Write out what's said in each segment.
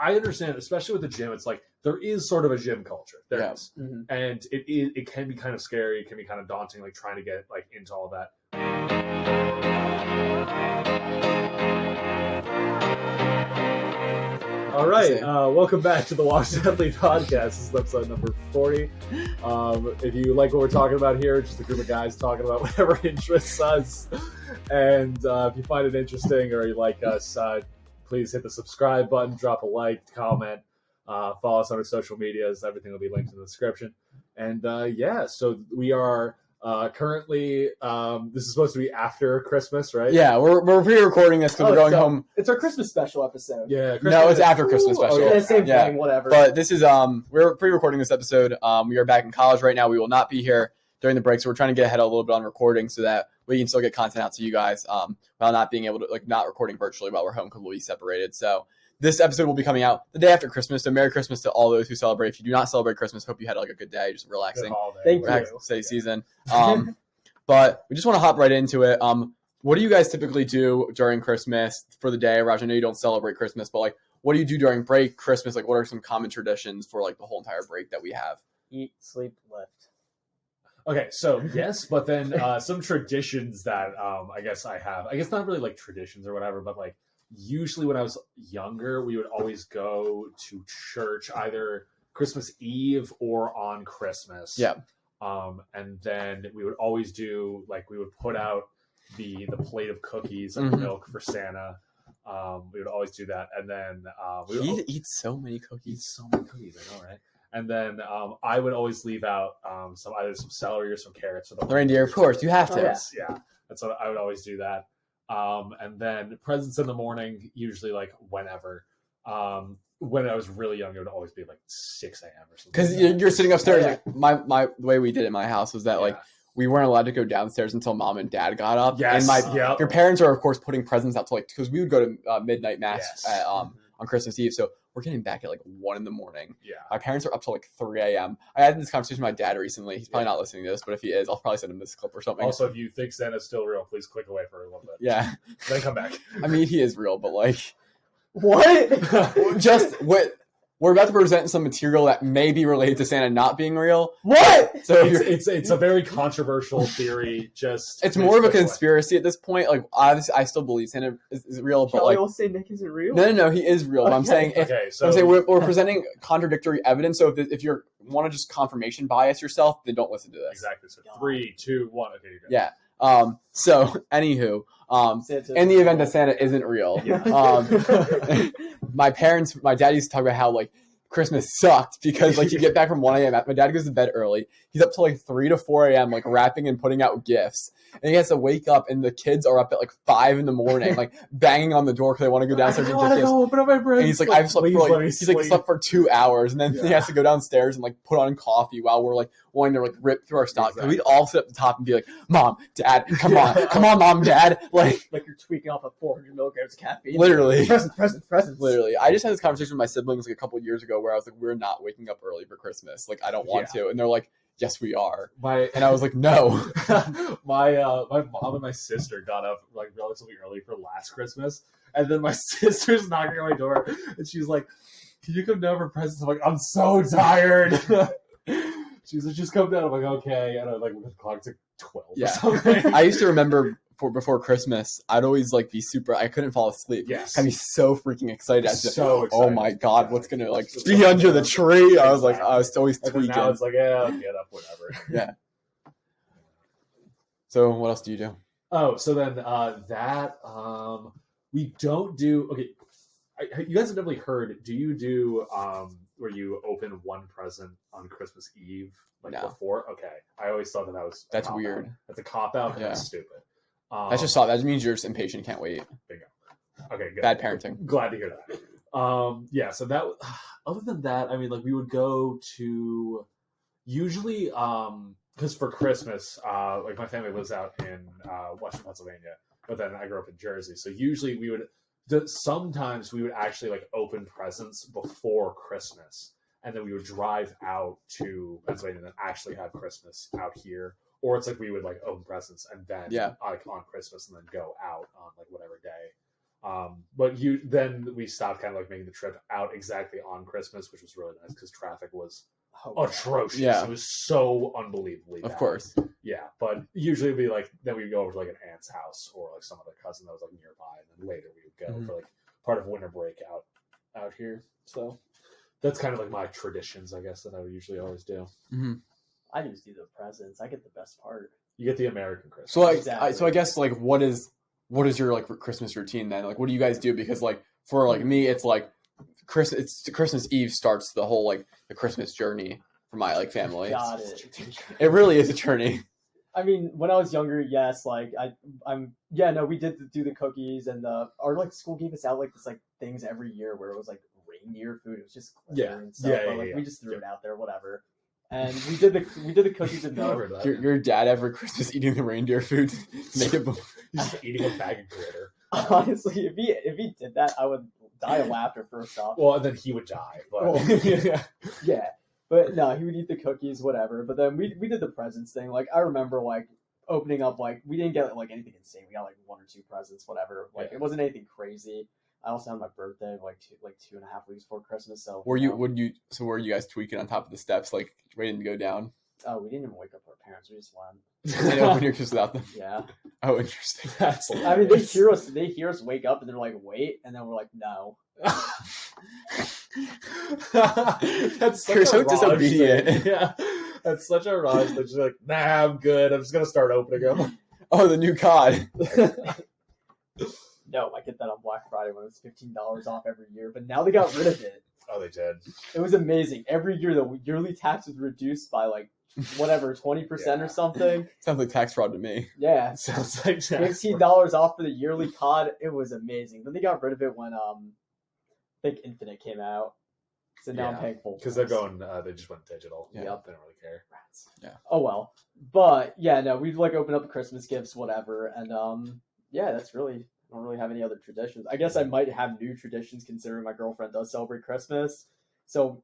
I understand, especially with the gym, it's like there is sort of a gym culture. There is. Mm-hmm. And it can be kind of scary. It can be kind of daunting, like trying to get like into all that. All right, welcome back to the Wash Athlete Podcast. This is episode number 40. If you like what we're talking about here, it's just a group of guys talking about whatever interests us. And if you find it interesting or you like us, please hit the subscribe button, drop a like, comment, follow us on our social medias. Everything will be linked in the description. And so we are currently, this is supposed to be after Christmas, right? Yeah, we're pre-recording this because we're going home. It's our Christmas special episode. Yeah. No, it's after Christmas special. Okay, same thing, whatever. But this is, we're pre-recording this episode. We are back in college right now. We will not be here during the break, so we're trying to get ahead a little bit on recording so that we can still get content out to you guys while not being able to, not recording virtually while we're home because we'll be separated. So this episode will be coming out the day after Christmas. So Merry Christmas to all those who celebrate. If you do not celebrate Christmas, hope you had a good day, just relaxing. Thank you. Stay season. But we just want to hop right into it. What do you guys typically do during Christmas for the day? Raj, I know you don't celebrate Christmas, but what do you do during break, Christmas? What are some common traditions for the whole entire break that we have? Eat, sleep, lift. Okay, so yes, but then some traditions that I guess I have. I guess not really traditions or whatever, but usually when I was younger, we would always go to church either Christmas Eve or on Christmas. Yeah. And then we would always do we would put out the plate of cookies and milk for Santa. We would always do that, and then he eats so many cookies. I know, right? And then I would always leave out either some celery or some carrots for the reindeer. Of course, you have to. Yeah, that's what I would always do that. And then presents in the morning, usually whenever. When I was really young, it would always be 6 a.m. or something. Because you're sitting upstairs. The way we did it in my house was that we weren't allowed to go downstairs until mom and dad got up. Yes. And your parents are of course putting presents out to because we would go to midnight mass on Christmas Eve. So we're getting back at 1 a.m. Yeah. My parents are up till 3 a.m. I had this conversation with my dad recently. He's probably not listening to this, but if he is, I'll probably send him this clip or something. Also, if you think Santa's still real, please click away for a little bit. Yeah. Then come back. I mean, he is real, but what? Just what. We're about to present some material that may be related to Santa not being real. What? So it's a very controversial theory. It's more of a conspiracy at this point. Obviously, I still believe Santa is real, but Kelly will say Nick isn't real. No, he is real. Okay. But I'm saying we're presenting contradictory evidence. So if you want to just confirmation bias yourself, then don't listen to this. Exactly. So 3, 2, 1. Okay, you're good. Yeah. So anywho, in the event that Santa isn't real, my dad used to talk about how Christmas sucked because you get back from 1 a.m. My dad goes to bed early. He's up till 3 to 4 a.m. Wrapping and putting out gifts. And he has to wake up and the kids are up at 5 in the morning, banging on the door because they want to go downstairs and get gifts. Open up my brain. And he's I've slept for slept for 2 hours, and then he has to go downstairs and put on coffee while we're wanting to rip through our stock. Exactly. We'd all sit at the top and be Mom, Dad, come on, Mom, Dad, you're tweaking off 400 milligrams of caffeine. Literally, presents. Literally, I just had this conversation with my siblings a couple of years ago where I was we're not waking up early for Christmas. I don't want to, and they're yes, we are. And I was no. My mom and my sister got up relatively early for last Christmas, and then my sister's knocking on my door, and she's like, "Can you come down for presents?" I'm I'm so tired. She's just come down. I'm okay, and I the clock's 12. Yeah. Or something. I used to remember before Christmas, I'd always be super. I couldn't fall asleep. Yes. I'd be so freaking excited. So excited. Oh my god, what's gonna be under the tree? I was I was always tweaking. Now it's I'll get up, whatever. Yeah. So what else do you do? Oh, so then we don't do. Okay, you guys have definitely heard. Do you do where you open one present on Christmas Eve before? Okay, I always thought that was that's weird. That's a cop out. Yeah. That's stupid. That means you're just impatient, can't wait. Bingo. Okay, good. Bad parenting. Glad to hear that. So that. Other than that, I mean, we would go to usually because for Christmas, my family lives out in Western Pennsylvania, but then I grew up in Jersey. So usually sometimes we would actually open presents before Christmas, and then we would drive out to Pennsylvania and then actually have Christmas out here. Or it's we would open presents and then on Christmas and then go out on whatever day. But then we stopped kind of like making the trip out exactly on Christmas, which was really nice because traffic was atrocious. Yeah. It was so unbelievably bad. Of course. Yeah, but usually it'd be like then we'd go over to like an aunt's house or like some other cousin that was like nearby, and then later we would go for like part of winter break out here. So that's kind of like my traditions, I guess, that I would usually always do. Mm-hmm. I just do the presents. I get the best part. You get the American Christmas. So like, Exactly. so I guess like, what is your like Christmas routine then? Like, what do you guys do? Because like for like me, it's like Christmas Eve starts the whole like the Christmas journey for my like family. Got it. It really is a journey. I mean, when I was younger, yes, like we did do the cookies and our like school gave us out like this like things every year where it was like reindeer food. It was just glitter and stuff. But, like, we just threw it out there, whatever. And we did the cookies and milk. Your dad every Christmas eating the reindeer food, make it. He's just eating a bag of glitter. Honestly, if he did that, I would die of laughter first off. Well, and then he would die. But Yeah. But no, he would eat the cookies, whatever. But then we did the presents thing. Like I remember like opening up like we didn't get like anything insane. We got like 1 or 2 presents, whatever. Like it wasn't anything crazy. I also had my birthday like 2.5 weeks before Christmas. So were you guys tweaking on top of the steps like waiting to go down? Oh, we didn't even wake up our parents. We just went. I know when you're just without them. Yeah. Oh, interesting. That's I mean, they hear us wake up, and they're like, "Wait," and then we're like, "No." That's such You're a so Raj disobedient. thing. Yeah, that's such a Raj thing. She's like, "Nah, I'm good. I'm just gonna start opening them." Oh, the new COD. No, I get that on Black Friday when it was $15 off every year, but now they got rid of it. Oh, they did. It was amazing. Every year, the yearly tax was reduced by like whatever 20% or something. Sounds like tax fraud to me. Yeah, Sounds like $15 off for the yearly COD. It was amazing. Then they got rid of it when I think Infinite came out. So now I'm paying full because they're price. going. They just went digital. Yeah. Yep, they don't really care. Rats. Yeah. Oh well, but yeah, no, we've like opened up Christmas gifts, whatever, and yeah, that's really. I don't really have any other traditions. I guess I might have new traditions considering my girlfriend does celebrate Christmas. So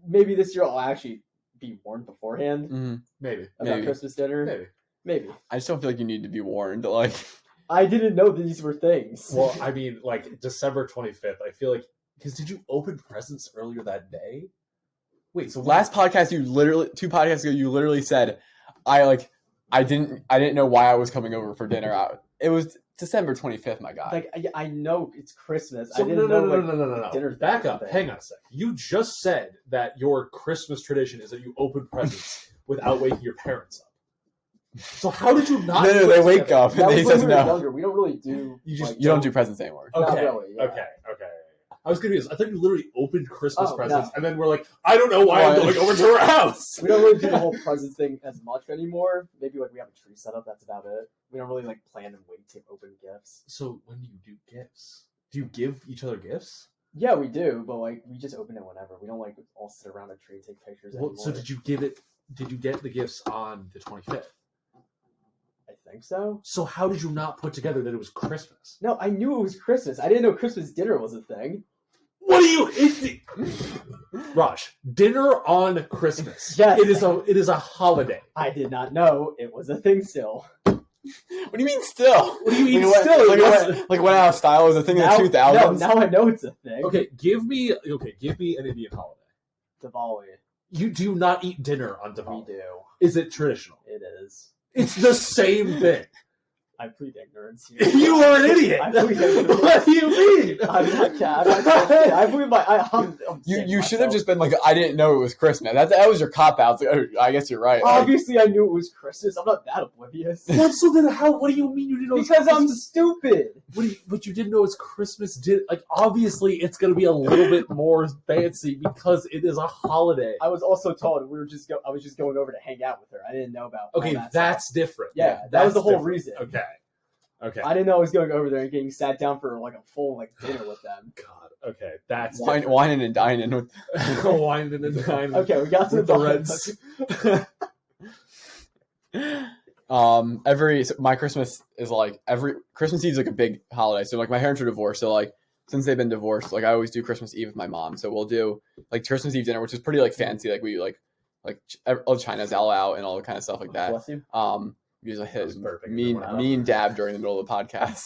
maybe this year I'll actually be warned beforehand Mm-hmm. Maybe. about Christmas dinner. Maybe. I just don't feel like you need to be warned. Like, I didn't know these were things. Well, I mean, like December 25th. I feel like because did you open presents earlier that day? Wait, so last podcast, 2 podcasts ago, you literally said, I didn't know why I was coming over for dinner. It was December 25th, my God. Like I know it's Christmas. So I didn't know no. dinner's Back up. thing. Hang on a sec. You just said that your Christmas tradition is that you open presents without waking your parents up. So how did you not? No, they wake up That and was they when says we were no. younger. We don't really do. You You don't do presents anymore. Not Okay. really, yeah. Okay. I was confused. I thought you literally opened Christmas Oh, presents no. and then we're like, I don't know why I'm going over to her house. We don't really do the whole presents thing as much anymore. Maybe like we have a tree set up. That's about it. We don't really like plan and wait to open gifts. So when do you do gifts? Do you give each other gifts? Yeah, we do, but like we just open it whenever. We don't like all sit around a tree and take pictures anymore. So did you get the gifts on the 25th? I think so. So how did you not put together that it was Christmas? No, I knew it was Christmas. I didn't know Christmas dinner was a thing. What are you? Raj, dinner on Christmas. Yes. It is a holiday. I did not know it was a thing still. What do you mean still? What do you mean Like, still? Like went out of style was a thing in the Now, 2000s? now I know it's a thing. Okay, give me an Indian holiday. Diwali. You do not eat dinner on We Diwali. do. Is it traditional? It is. It's the same thing. I plead ignorance here. You are an idiot. I plead ignorance. What do you mean? I'm not cat. I believe I'm You should have just been like, I didn't know it was Christmas. That was your cop out. Like, oh, I guess you're right. Like, Obviously, I knew it was Christmas. I'm not that oblivious. What? So then how? What do you mean you didn't know? It's Because I'm Christmas? stupid. But you didn't know it's Christmas. Like obviously, it's going to be a little bit more fancy because it is a holiday. I was also told I was just going over to hang out with her. I didn't know about. all Okay, that that's stuff. different. Yeah, that was the whole different. reason. Okay. I didn't know I was going over there and getting sat down for like a full like dinner with them. God. Okay, that's whining and dining with. whining and dining. Okay, we got to with the the Reds. My Christmas is like Christmas Eve is like a big holiday. So like my parents are divorced, so like since they've been divorced, like I always do Christmas Eve with my mom. So we'll do like Christmas Eve dinner, which is pretty like fancy. Like we like all China's all out and all the kind of stuff like that. Bless you. Use like his That was perfect. mean dab during the middle of the podcast.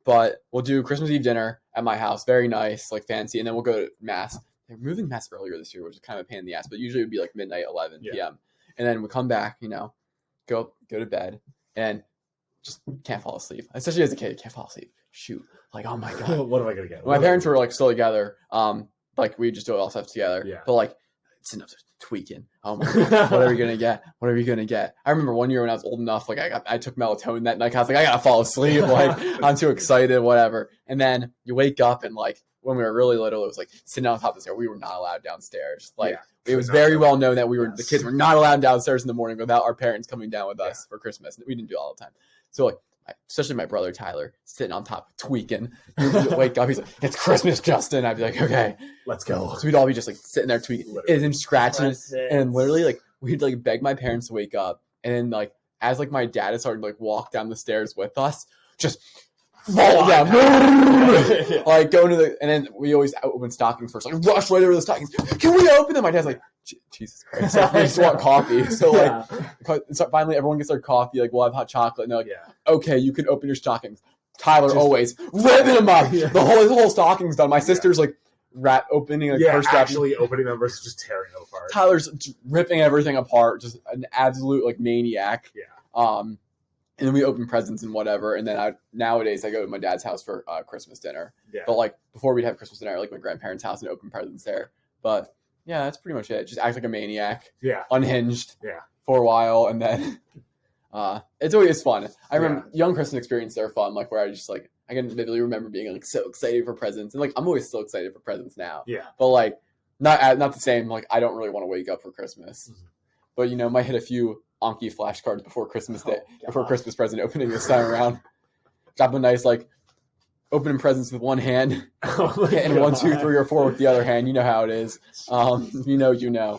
But we'll do Christmas Eve dinner at my house, very nice, like fancy, and then we'll go to mass. They're moving mass earlier this year, which is kind of a pain in the ass, but usually it would be like midnight, 11 p.m. And then we come back, go to bed, and just can't fall asleep. Especially as a kid, can't fall asleep. Shoot, like, oh my god, what am I gonna get? My parents were like still together. Like we just do all stuff together. Yeah. But like sitting up there tweaking. Oh my god, what are we gonna get? What are we gonna get? I remember one year when I was old enough, like I took melatonin that night. I was like, I gotta fall asleep. Like I'm too excited, whatever. And then you wake up and like when we were really little, it was like sitting on top of the stairs. We were not allowed downstairs. Like it was very well known that the kids were not allowed downstairs in the morning without our parents coming down with us for Christmas. We didn't do it all the time. So like, especially my brother Tyler sitting on top tweaking. He'd wake up, he's like, "It's Christmas, Justin." I'd be like, "Okay, let's go." So we'd all be just like sitting there tweaking and then scratching, and literally like we'd like beg my parents to wake up, and then like as like my dad had started to like walk down the stairs with us, just fall down, like going to the, and then we always open stockings first, like rush right over the stockings. Can we open them? My dad's like, Jesus Christ, like, we just want coffee. So like, so finally everyone gets their coffee. Like we'll have hot chocolate, and they're like, okay, you can open your stockings. Tyler just always ripping them up. The whole stocking's done. My sister's like opening like first actually opening them versus just tearing them apart. Tyler's ripping everything apart, just an absolute like maniac. And then we open presents and whatever. And then nowadays I go to my dad's house for Christmas dinner. Yeah. But like before we'd have Christmas dinner, like my grandparents' house and open presents there. But yeah, that's pretty much it. Just act like a maniac. Yeah. Unhinged. Yeah. For a while, and then it's always fun. I remember young Christmas experiences are fun, like where I just like I can vividly remember being like so excited for presents, and like I'm always still excited for presents now. Yeah. But like not the same. Like I don't really want to wake up for Christmas. Mm-hmm. But might hit a few Anki flashcards before Christmas Day, before Christmas present opening this time around. Drop a nice like opening presents with one hand, and 1, 2, 3, or 4 with the other hand. You know how it is. You know.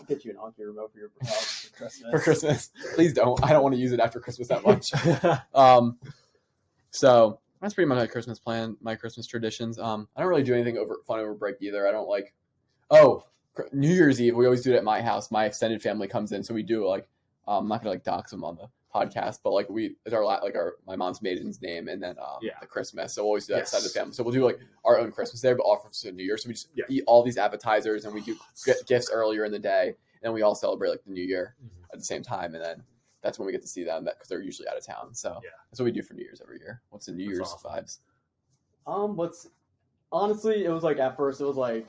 Get you an Anki remote for Christmas. For Christmas, please don't. I don't want to use it after Christmas that much. So that's pretty much my Christmas plan, my Christmas traditions. I don't really do anything fun over break either. I don't like. Oh, New Year's Eve, we always do it at my house. My extended family comes in, so we do like. I'm not gonna like dox them on the podcast, but like it's my mom's maiden's name, and then the Christmas. So we'll always do that side of the family. So we'll do like our own Christmas there, but all for New Year. So we just eat all these appetizers, and we do get gifts earlier in the day, and then we all celebrate like the New Year at the same time, and then that's when we get to see them because they're usually out of town. So that's what we do for New Year's every year. What's the New Year's vibes? Honestly, it was like at first it was like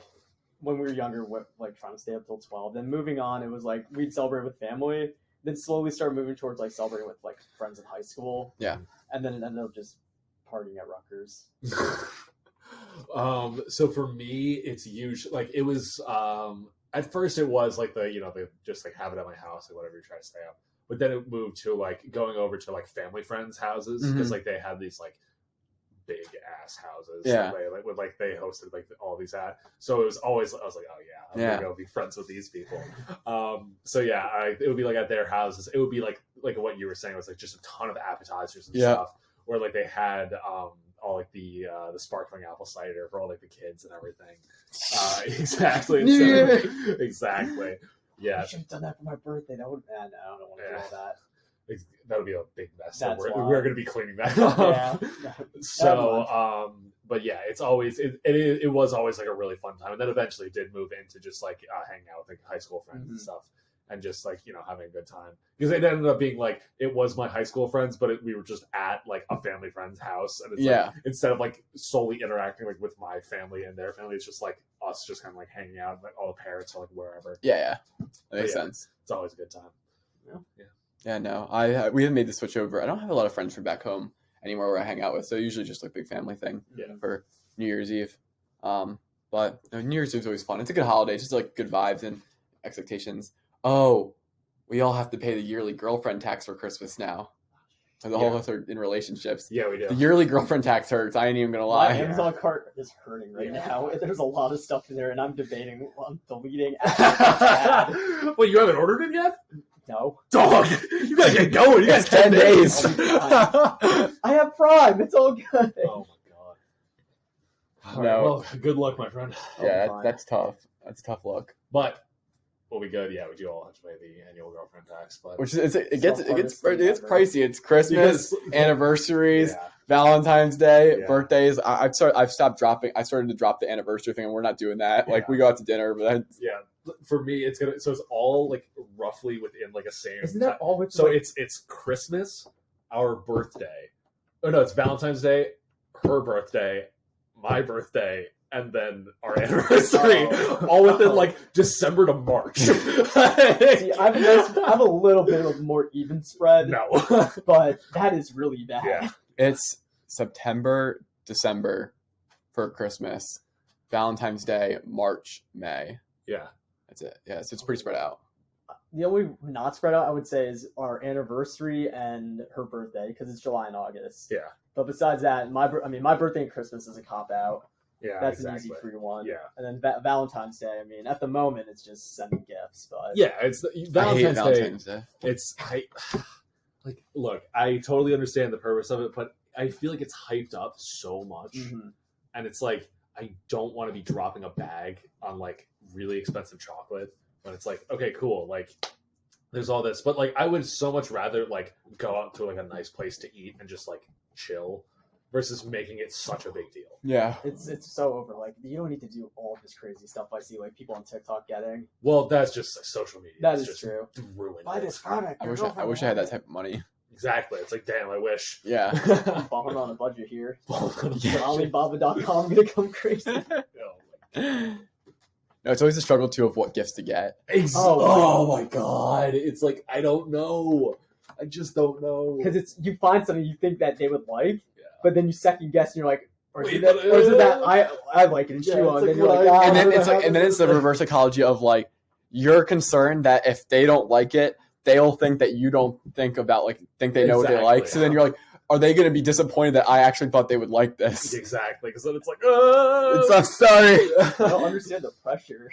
when we were younger, like trying to stay up till 12. Then moving on, it was like we'd celebrate with family. Then slowly start moving towards like celebrating with like friends in high school. Yeah. And then it ended up just partying at Rutgers. So for me, it's usually like it was. At first, it was like the just like have it at my house, like whatever you try to stay up. But then it moved to like going over to like family friends' houses because like they had these like big ass houses. Yeah. They hosted like all these so it was always I was like, oh yeah, I'm gonna go be friends with these people. So yeah, it would be like at their houses. It would be like what you were saying, it was like just a ton of appetizers and stuff. Where like they had all like the sparkling apple cider for all like the kids and everything. Exactly. Exactly. Yeah. I should have done that for my birthday. That would I don't want to do all that. That would be a big mess. So we're going to be cleaning that up. Yeah. So, but yeah, it's always it was always like a really fun time, and then eventually did move into just like hanging out with like high school friends and stuff, and just like having a good time because it ended up being like it was my high school friends, but we were just at like a family friend's house, and it's like instead of like solely interacting like with my family and their family, it's just like us just kind of like hanging out, like all the parents are like wherever. Yeah, that makes sense. It's always a good time. Yeah. Yeah, no, we have made the switch over. I don't have a lot of friends from back home anymore where I hang out with, so usually just like big family thing for New Year's Eve. But New Year's Eve is always fun. It's a good holiday, just like good vibes and expectations. Oh, we all have to pay the yearly girlfriend tax for Christmas now. The whole of us are in relationships. Yeah, we do. The yearly girlfriend tax hurts. I ain't even gonna lie. My Amazon cart is hurting right now. There's a lot of stuff in there, and I'm debating on deleting. Wait, you haven't ordered it yet? No. Dog! You gotta get going. You got 10 days. I have Prime. It's all good. Oh, my God. All right, well, good luck, my friend. Yeah, that's tough. That's tough luck. But we'll be good. Yeah, we do all have to pay the annual girlfriend tax, but Which is it the gets hardest thing ever. pricey. It's Christmas, Because- anniversaries, yeah, Valentine's Day, Yeah. birthdays. I've stopped dropping. I started to drop the anniversary thing, and we're not doing that. Like Yeah. we go out to dinner, but yeah. For me, it's all like roughly within like a same. Isn't that all with So it's Christmas, our birthday. Oh no, it's Valentine's Day, her birthday, my birthday, and then our anniversary. Oh. All within like December to March. See, I have a little bit of a more even spread, No. but that is really bad. Yeah. it's September, December for Christmas, Valentine's Day, March, May. Yeah. That's it. Yeah, so it's pretty spread out. The only not spread out I would say is our anniversary and her birthday because it's July and August. Yeah. But besides that, my birthday and Christmas is a cop out. Yeah. That's exactly. an easy free one. Yeah. And then Valentine's Day. I mean, at the moment, it's just sending gifts. But Yeah, it's I hate Valentine's Day. Valentine's Day. It's like look, I totally understand the purpose of it, but I feel like it's hyped up so much, Mhm. and it's like I don't want to be dropping a bag on like really expensive chocolate. But it's like, okay, cool, like there's all this, but like I would so much rather like go out to like a nice place to eat and just like chill versus making it such a big deal. Yeah. it's so over. Like you don't need to do all this crazy stuff I see like people on TikTok getting. Well, that's just like, social media. That It's is just true. ruined Buy it. this product. I wish I had that type of money. Exactly. It's like, damn, I wish. Yeah. Bombing on a budget here. Yeah. Alibaba.com gonna come crazy. No, it's always a struggle too of what gifts to get. Oh my god! It's like I don't know. I just don't know. Because it's you find something you think that they would like, Yeah. but then you second guess and you're like, or is Wait, it that, but, or is it that I like it and Yeah, chew it's on? like Then you're what like, I- ah, And then I it's like, and then it's the reverse psychology of like, you're concerned that if they don't like it, they'll think that you don't think they know what they like. Exactly. So then you're like, are they going to be disappointed that I actually thought they would like this? Exactly, because then it's like, It's I'm sorry. I don't understand the pressure.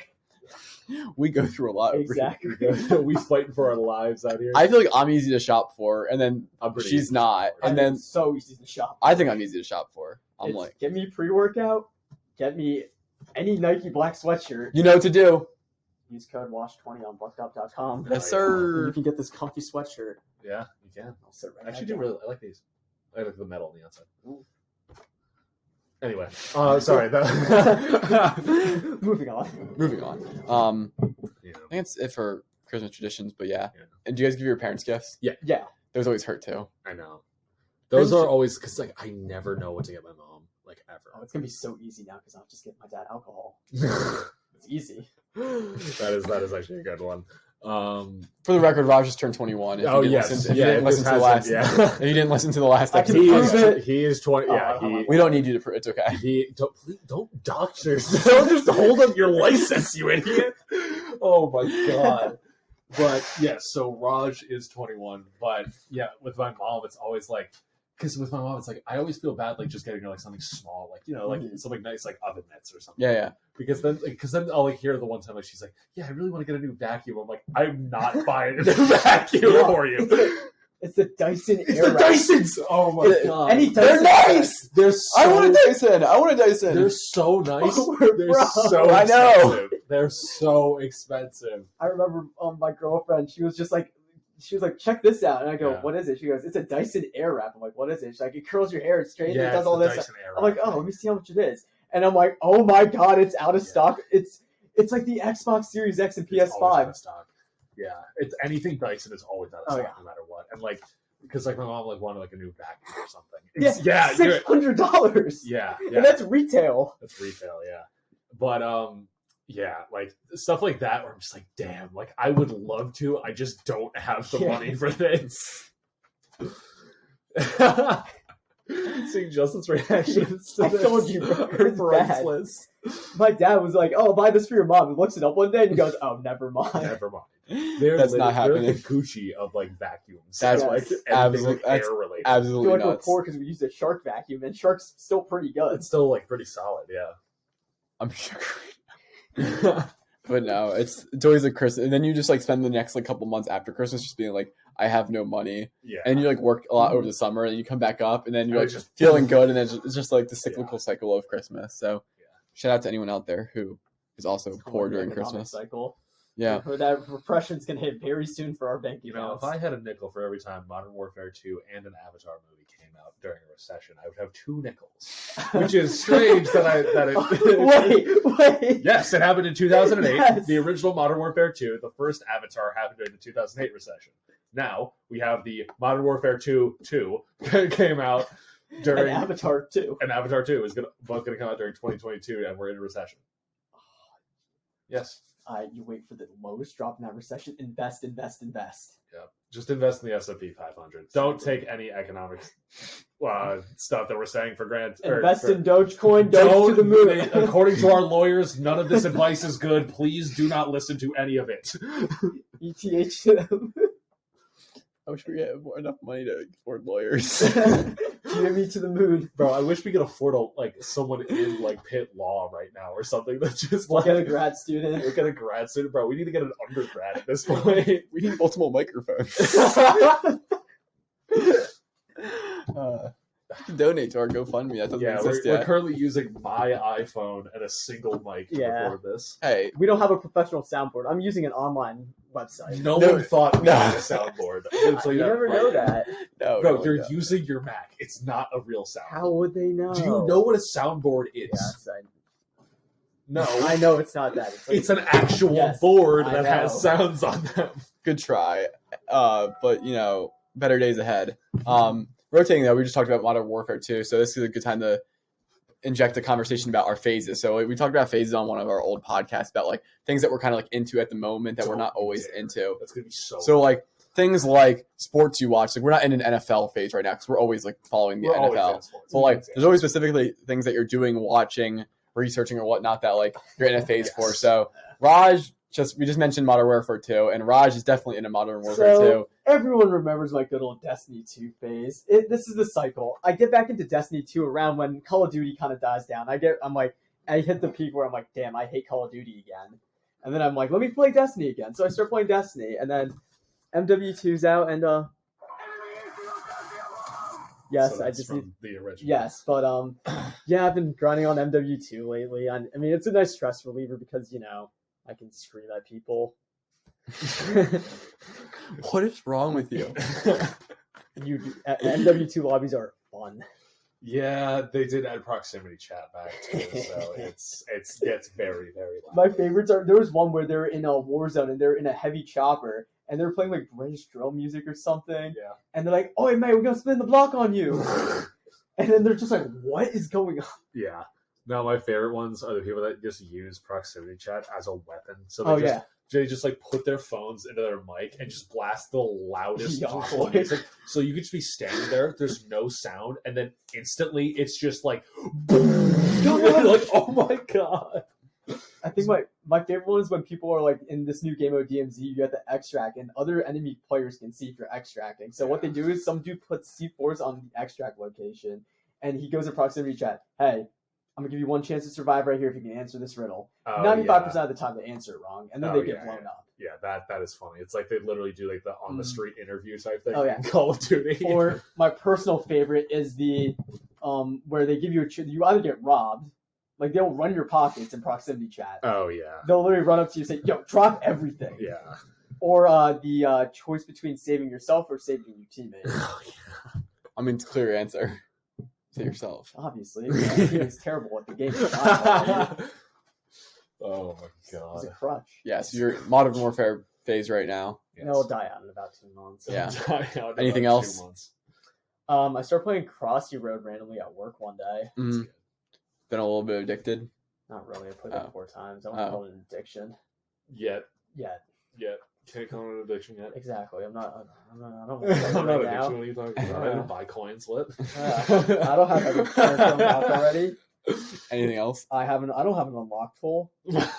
We go through a lot. Exactly. we fighting for our lives out here. I feel like I'm easy to shop for, and then I'm pretty she's easy. not. And then It's so easy to shop. I think I'm easy to shop for. I'm It's, like, get me pre-workout, get me any Nike black sweatshirt. you know what to do. Use code WASH20 on buckup.com. Yes, You sir. can get this comfy sweatshirt. Yeah, you can. I'll sit right I actually back do down. really. I like these. I like the metal on the outside. Ooh. Anyway, sorry. Moving on. Moving on. Yeah. I think it's it for Christmas traditions, but yeah. Yeah. And do you guys give your parents gifts? Yeah. Those always hurt too. I know. Those are always because like I never know what to get my mom like Oh, ever. it's gonna be so easy now because I'll just get my dad alcohol. It's easy. that is actually a good one. For the record, Raj just turned 21. If Oh you didn't yes, listen, if yeah. you didn't listen to the last, Yeah. if you didn't listen to the last I can he episode, prove is. it. He is 20. Yeah. Oh, we don't need you to. It's okay. He don't doctor. Don't just hold up your license, you idiot. Oh my god. But yeah, so Raj is 21. But yeah, with my mom, it's always like, because with my mom, it's like I always feel bad like just getting her like something small, like like Mhm. something nice like oven mitts or something. Yeah. Because then I'll like hear the one time like she's like, yeah, I really want to get a new vacuum. I'm like, I'm not buying a new vacuum Yeah. for you. It's the Dyson It's Airwrap. the Dysons. Oh my It- god, Any They're Dyson- nice. They're so, I want a Dyson. I want a Dyson. They're so nice. They're Bro. so I know. expensive. They're so expensive. I remember my girlfriend. She was like, check this out, and I go, Yeah. what is it? She goes, it's a Dyson Airwrap. I'm like, what is it? She's like, it curls your hair, it straightens, it Yeah, does it's all the this. Dyson Airwrap. I'm like, oh, let me see how much it is. And I'm like, oh my god, it's out of Yeah. stock. It's like the Xbox Series X and It's always out PS5. of stock. Yeah, it's anything Dyson is always out of Oh, stock yeah. no matter what. And like, because like my mom like wanted like a new vacuum or something. Yeah, you're- $600. yeah, And that's retail. That's retail, yeah. But yeah, like stuff like that where I'm just like, damn, like I would love to, I just don't have the Yeah. money for this. Seeing Justin's reactions to I this told you, bro, are it's bad. priceless. My dad was like, oh, buy this for your mom. He looks it up one day and he goes, oh, never mind. Never mind. They're That's not They're like happening. the Gucci of like vacuums. That's like Yes. everything like that's air related. I feel Absolutely like we're nuts. poor because we use a Shark vacuum, and Shark's still pretty good. It's still like pretty solid, yeah. I'm sure. But no, it's always like Christmas, and then you just like spend the next like couple months after Christmas just being like, I have no money, Yeah. and you like work a lot over the summer, and you come back up, and then you're And like it's just- feeling good, and then it's just like the cyclical cycle of Christmas. So Yeah. shout out to anyone out there who is also It's poor called the during economic Christmas. cycle. Yeah. That repression's gonna hit very soon for our bank You know, if accounts. I had a nickel for every time Modern Warfare 2 and an Avatar movie came out during a recession, I would have 2 nickels. Which is strange Wait. Yes, it happened in 2008. Yes. The original Modern Warfare 2, the first Avatar, happened during the 2008 recession. Now we have the Modern Warfare 2 came out during And Avatar 2. and Avatar 2 is both going to come out during 2022, and we're in a recession. Yes. You wait for the lowest drop in that recession. Invest. Yeah. Just invest in the S&P 500. Don't take any economics stuff that we're saying for granted. Invest in Dogecoin. Doge to the moon. According to our lawyers, none of this advice is good. Please do not listen to any of it. ETH to them. I wish we had enough money to afford lawyers. Jimmy to the moon. Bro, I wish we could afford someone in Pitt Law right now or something that just Get a grad student. Get a grad student, bro. We need to get an undergrad at this point. We need multiple microphones. You can donate to our GoFundMe. That doesn't exist we're yet. currently using my iPhone and a single mic to record this. Hey, We don't have a professional soundboard. I'm using an online website. No one thought we had a soundboard. You never know that. no, Bro, no, you're no. using your Mac. It's not a real soundboard. How would they know? Do you know what a soundboard is? Yes, No. I know it's not that. It's an actual Yes, board I that has know. sounds on them. Good try. But better days ahead. Rotating though, we just talked about Modern Warfare 2, so this is a good time to inject a conversation about our phases. So we talked about phases on one of our old podcasts about things that we're kind of into at the moment that we're not always into. That's gonna be so. Things like sports you watch. We're not in an NFL phase right now because we're always following the We're always NFL. in sports. So there's always specifically things that you're doing, watching, researching, or whatnot that you're in a phase Yes. for. So Raj, we just mentioned Modern Warfare 2, and Raj is definitely in a Modern Warfare 2. Everyone remembers my good old Destiny 2 phase. This is the cycle. I get back into Destiny 2 around when Call of Duty kind of dies down. I hit the peak where I'm like, damn, I hate Call of Duty again. And then I'm like, let me play Destiny again. So I start playing Destiny, and then MW2's out, and yes, So I that's just from need. the original. Yes, but yeah, I've been grinding on MW2 lately. I mean, it's a nice stress reliever because I can scream at people. What is wrong with you? MW2 lobbies are fun. Yeah, they did add proximity chat back too, so it gets very, very loud. My favorites are there was one where they're in a war zone and they're in a heavy chopper and they're playing British drill music or something. Yeah. And they're like, "Oh, hey, mate, we're gonna spin the block on you," and then they're just like, "What is going on?" Yeah. No, my favorite ones are the people that just use proximity chat as a weapon. So they just put their phones into their mic and just blast the loudest Young possible boy. music. So you could just be standing there, there's no sound, and then instantly it's just boom. Oh my god. I think my favorite one is when people are in this new game mode DMZ, you have to extract, and other enemy players can see if you're extracting. So what they do is some dude puts C4s on the extract location, and he goes in proximity chat. Hey, I'm gonna give you one chance to survive right here if you can answer this riddle. 95% of the time they answer it wrong, and then they get blown up. Yeah, that is funny. It's they literally do the on the street interview type thing. Oh, yeah. in Call of Duty. Or my personal favorite is the where they give you you either get robbed, they'll run your pockets in proximity chat. Oh yeah. They'll literally run up to you and say, "Yo, drop everything." Yeah. Or the choice between saving yourself or saving your teammate. Oh, yeah. I mean, it's a clear answer. Say yourself. Obviously, the team is terrible at the game. It's not Oh my god. It's a crutch. Yeah, so you're Modern Warfare phase right now. Yes. It'll die out in about 2 months. Yeah. Die out in Anything about else? 2 months. I started playing Crossy Road randomly at work one day. Mhm. Been a little bit addicted. Not really. I played it 4 times. I don't call it an addiction. Yet. Yeah, Can't call it an addiction yet. exactly. I don't want I'm to not right addiction. now. What are you talking about? I didn't buy coins. What? I don't have any cards unlocked already. Anything else? I don't have an unlocked tool. That's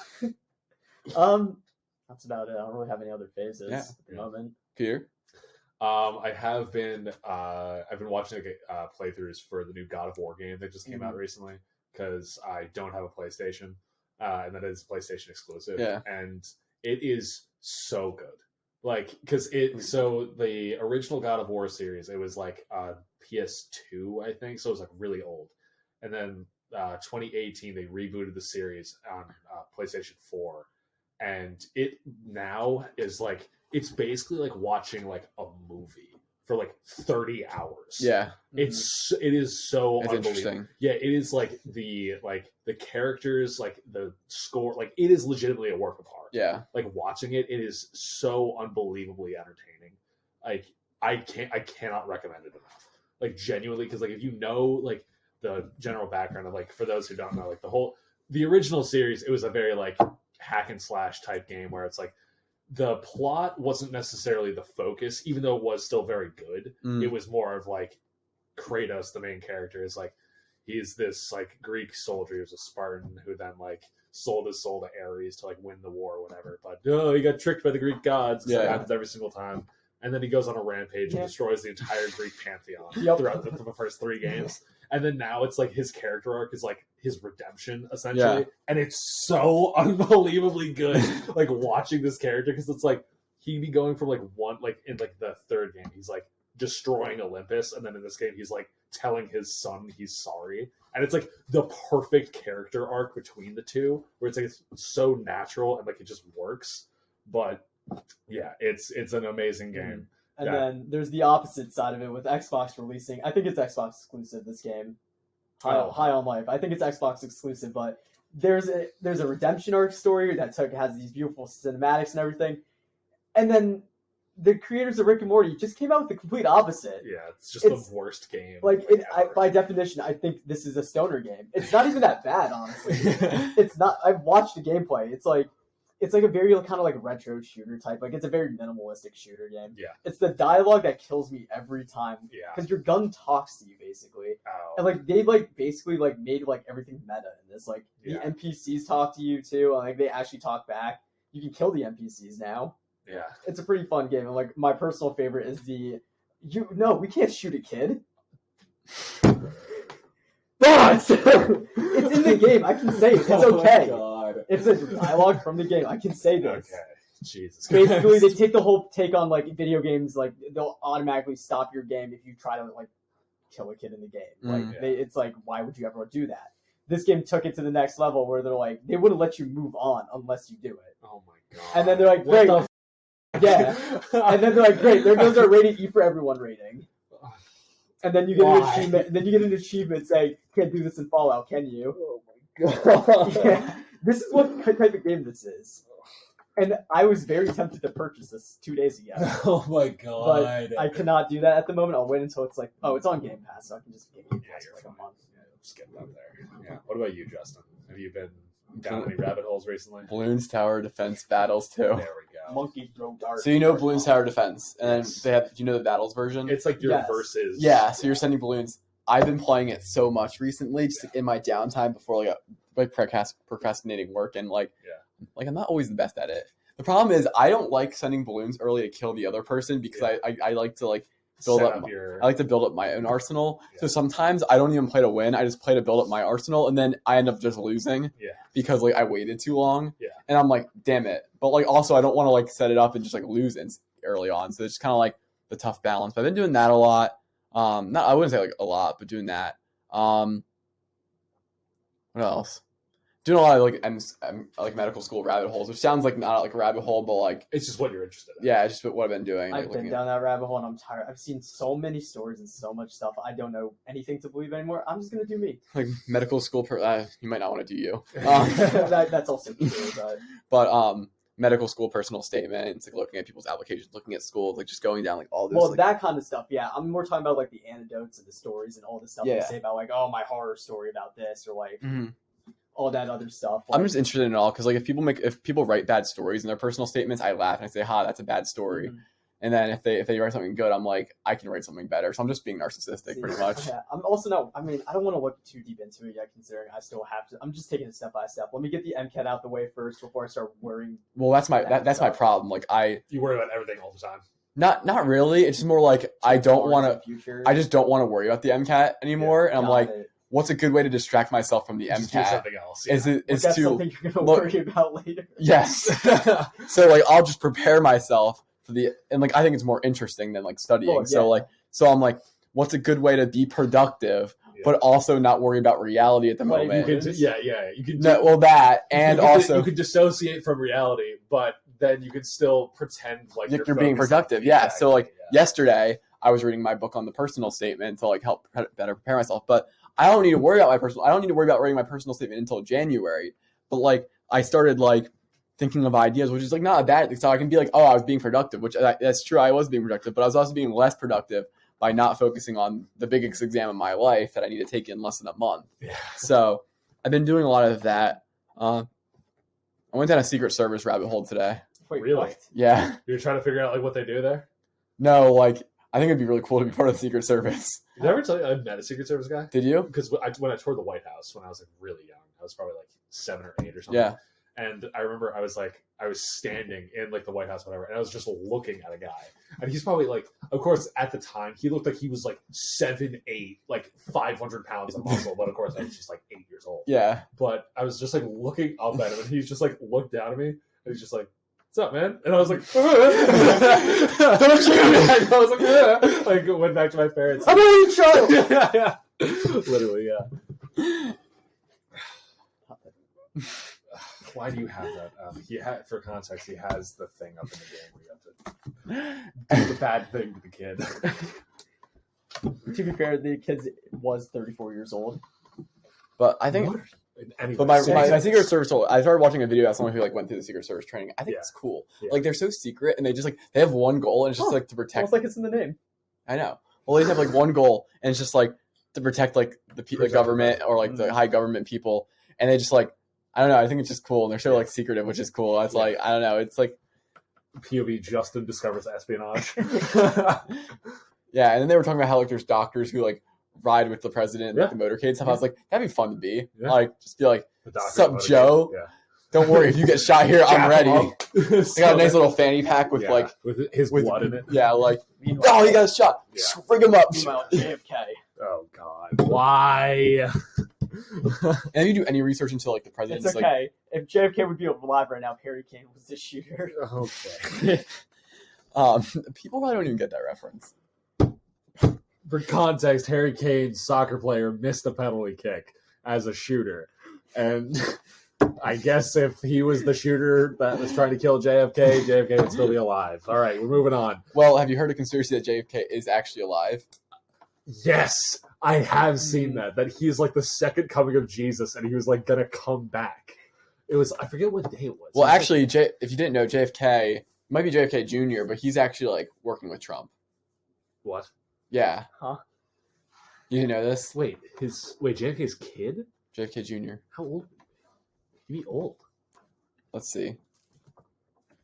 about it. I don't really have any other phases at the moment. Peter? I have been. I've been watching playthroughs for the new God of War game that just came out recently because I don't have a PlayStation, and that is PlayStation exclusive. Yeah. And it is so good. Because so the original God of War series, it was PS2, I think, so it was really old. And then 2018, they rebooted the series on PlayStation 4, and it now is like it's basically like watching like a movie for like 30 hours. Yeah, it is so it's unbelievable. interesting. Yeah, it is like the characters, like the score, like it is legitimately a work of art. Yeah, Like watching it is so unbelievably entertaining. Like I cannot recommend it enough. Like genuinely, because like if you know like the general background of like, for those who don't know, like the original series, it was a very like hack and slash type game where it's like the plot wasn't necessarily the focus, even though it was still very good. It was more of like Kratos, the main character, is like he's this like Greek soldier who's a Spartan who then like sold his soul to Ares to like win the war or whatever. But he got tricked by the Greek gods. It happens every single time. And then he goes on a rampage and destroys the entire Greek pantheon throughout the first 3 games. And then now it's like his character arc is like his redemption, essentially. Yeah. And it's so unbelievably good, like watching this character, because it's like he'd be going from like one, like in like the 3rd game, he's like destroying Olympus. And then in this game, he's like telling his son he's sorry. And it's like the perfect character arc between the two, where it's like it's so natural and like it just works. But yeah, it's an amazing game. And then there's the opposite side of it with Xbox releasing. I think it's Xbox exclusive, this game. High on Life. I think it's Xbox exclusive, but there's a redemption arc story that has these beautiful cinematics and everything. And then the creators of Rick and Morty just came out with the complete opposite. Yeah, it's the worst game. Like by definition, I think this is a stoner game. It's not even that bad, honestly. It's not. I've watched the gameplay. It's like a very kind of like retro shooter type. Like it's a very minimalistic shooter game. Yeah. It's the dialogue that kills me every time. Yeah. Because your gun talks to you basically. Oh. And like they like basically like made like everything meta in this. Like the NPCs talk to you too. Like they actually talk back. You can kill the NPCs now. Yeah. It's a pretty fun game. And like my personal favorite is we can't shoot a kid. But it's in the game. I can say it. It's okay. Oh my God. It's a dialogue from the game. I can say this. Okay. Jesus. Basically, they take the whole take on like video games. Like they'll automatically stop your game if you try to like kill a kid in the game. Like it's like, why would you ever do that? This game took it to the next level where they're like, they wouldn't let you move on unless you do it. Oh my God. And then they're like, great. Yeah. And then they're like, great. There goes our rated E for everyone rating. And then you get an achievement. Then you get an achievement saying, "Can't do this in Fallout, can you?" Oh my God. Yeah. This is what type of game this is. And I was very tempted to purchase this 2 days ago. Oh my God. But I cannot do that at the moment. I'll wait until it's like, it's on Game Pass, so I can just get Game Pass for like a month. Yeah, just get that there. Yeah. What about you, Justin? Have you been down any rabbit holes recently? Bloons Tower Defense Battles too. There we go. Monkey throw darts. So you know Bloons Tower Defense, and then they have. You know the Battles version. It's like your versus. Yeah, so you're sending balloons. I've been playing it so much recently, just like in my downtime before like procrastinating work, and like I'm not always the best at it. The problem is I don't like sending balloons early to kill the other person because I like to like build up. I like to build up my own arsenal. Yeah. So sometimes I don't even play to win. I just play to build up my arsenal, and then I end up just losing. Yeah. Because like I waited too long. Yeah. And I'm like, damn it. But like also I don't want to like set it up and just like lose early on. So it's kind of like the tough balance. But I've been doing that a lot. I wouldn't say like a lot, but doing that. What else? Doing a lot of like medical school rabbit holes, which sounds like not like a rabbit hole, but like it's just what you're interested in. Yeah, it's just what I've been doing. I've been down that rabbit hole and I'm tired. I've seen so many stories and so much stuff. I don't know anything to believe anymore. I'm just gonna do me. Like medical school, you might not want to do you. That's also true. But medical school personal statements, like looking at people's applications, looking at schools, like just going down like all this. Well, that kind of stuff, yeah. I'm more talking about like the anecdotes and the stories and all the stuff they say about like, oh, my horror story about this or like. Mm-hmm. All that other stuff. Like, I'm just interested in it all because like if people write bad stories in their personal statements, I laugh and I say, "Ha, that's a bad story." Mm-hmm. And then if they write something good, I'm like, I can write something better. So I'm just being narcissistic, pretty much. Yeah, I'm also not. I mean, I don't want to look too deep into it yet, considering I still have to. I'm just taking it step by step. Let me get the MCAT out the way first before I start worrying. Well, that's my problem. Like you worry about everything all the time. Not really. It's just more like I don't want to. I just don't want to worry about the MCAT anymore, and I'm like. What's a good way to distract myself from the MCAT? Do something else. Yeah. Is that's something you're going to worry about later. Yes. So like I'll just prepare myself for and like I think it's more interesting than like studying. Well, yeah. So I'm like, what's a good way to be productive but also not worry about reality at the Like, moment. You can, you can. That and also you could dissociate from reality, but then you could still pretend like you're being focused. productive. Yeah. Exactly, So like yeah. yesterday, I was reading my book on the personal statement to like help better prepare myself. But I don't need to worry about I don't need to worry about writing my personal statement until January. But like I started like thinking of ideas, which is like not a bad thing. So I can be like, oh, I was being productive, which that's true. I was being productive, but I was also being less productive by not focusing on the biggest exam of my life that I need to take in less than a month. Yeah. So I've been doing a lot of that. I went down a Secret Service rabbit hole today. Wait, Really? what? Yeah. You're trying to figure out like what they do there. No, like I think it'd be really cool to be part of the Secret Service. Did I ever tell you I met a Secret Service guy? Did you? Because when I toured the White House when I was like really young, I was probably like 7 or 8 or something. Yeah. And I remember I was standing in like the White House, whatever, and I was just looking at a guy. And he's probably like, of course, at the time, he looked like he was like 7'8", like 500 pounds of muscle. But of course, I was just like 8 years old. Yeah. But I was just like looking up at him, and he's just like looked down at me, and he's just like, "What's up, man?" And I was like, "Don't shoot me!" And I was like, like went back to my parents. I'm gonna show. Yeah. Literally, yeah. Why do you have that? For context, he has the thing up in the game where you have to do the bad thing to the kid. To be fair, the kid was 34 years old. But I think, Anyway, but my Secret Service, I started watching a video of someone who like went through the Secret Service training. I think Yeah. it's cool. Yeah. Like they're so secret, and they just like they have one goal, and it's just like to protect. Almost like it's in the name. I know. Well, they just have like one goal, and it's just like to protect like the government or like the high government people, and they just like I don't know. I think it's just cool, and they're so like secretive, which is cool. It's like I don't know. It's like POV Justin discovers espionage. yeah, and then they were talking about how like there's doctors who like ride with the president, like the motorcade and stuff. I was like, that'd be fun to be. Yeah. Like just be like, "What's up, Joe? Yeah. Don't worry, if you get shot here, I'm ready. I I got a nice little fanny pack with like with his blood in it. Yeah, like Meanwhile, he got shot. Yeah. Bring him up. meanwhile, JFK. Oh God, why? And if you do any research into like the It's president's okay. If JFK would be alive right now, Harry Kane was the shooter. Okay. people probably don't even get that reference. For context, Harry Kane, soccer player, missed a penalty kick as a shooter, and I guess if he was the shooter that was trying to kill JFK, JFK would still be alive. All right, we're moving on. Well, have you heard a conspiracy that JFK is actually alive? Yes, I have seen that he's like the second coming of Jesus, and he was like gonna come back. It was, I forget what day it was. Well, It was actually, if you didn't know, JFK it might be JFK Jr., but he's actually like working with Trump. what? Yeah. Huh? You didn't know this? Wait, JFK's kid? JFK Jr. How old? He'd be old. Let's see.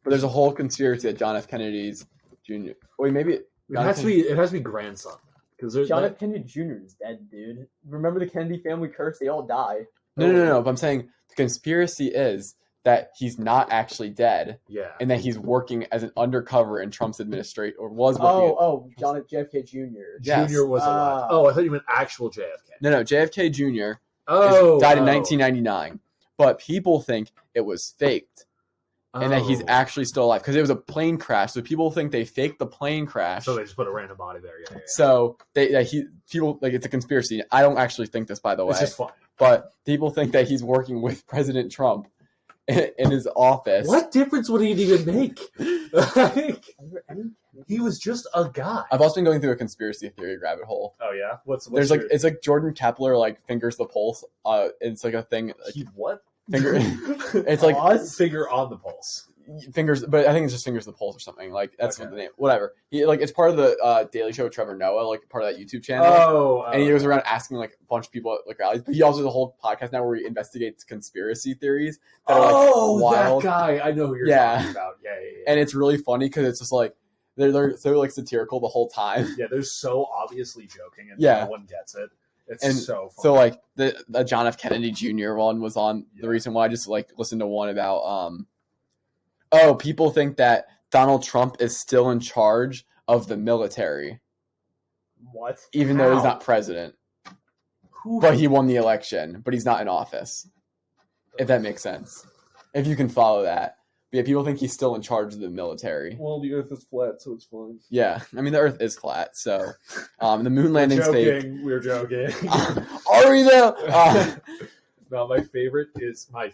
But there's a whole conspiracy that John F. Kennedy's Jr. Wait, maybe It has to be grandson. Because John F. Kennedy Jr. is dead, dude. Remember the Kennedy family curse? They all die. No. But I'm saying the conspiracy is that he's not actually dead, yeah, and that he's working as an undercover in Trump's administration, or was working. John F. JFK Jr. Yes. Junior was alive. Oh, I thought you meant actual JFK. No, JFK Jr. died in 1999, but people think it was faked. And that he's actually still alive because it was a plane crash. So people think they faked the plane crash. So they just put a random body there. Yeah. So people like it's a conspiracy. I don't actually think this, by the way. It's just fun. But people think that he's working with President Trump in his office. What difference would it even make? He was just a guy. I've also been going through a conspiracy theory rabbit hole. Oh yeah, what's There's like it's like Jordan Kepler like fingers the pulse. It's like a thing. Like, he what? finger. It's like finger on the pulse. Fingers, but I think it's just fingers the pulse or something. Like that's what the name. Whatever. He like it's part of the Daily Show with Trevor Noah, like part of that YouTube channel. And he goes around asking like a bunch of people at like rallies. But he also has a whole podcast now where he investigates conspiracy theories that are like wild. That guy! I know who you're talking about. Yeah. And it's really funny because it's just like they're so like satirical the whole time. Yeah, they're so obviously joking, and no one gets it. It's so funny. So like the John F. Kennedy Jr. one was on the recent one. I just like listened to one about people think that Donald Trump is still in charge of the military. What? Even though he's not president. But he won the election, but he's not in office. If that makes sense. If you can follow that. But yeah, people think he's still in charge of the military. Well, the Earth is flat, so it's fine. Yeah, I mean the Earth is flat, so the moon landing's fake. We're joking. Are we though? No, my favorite is my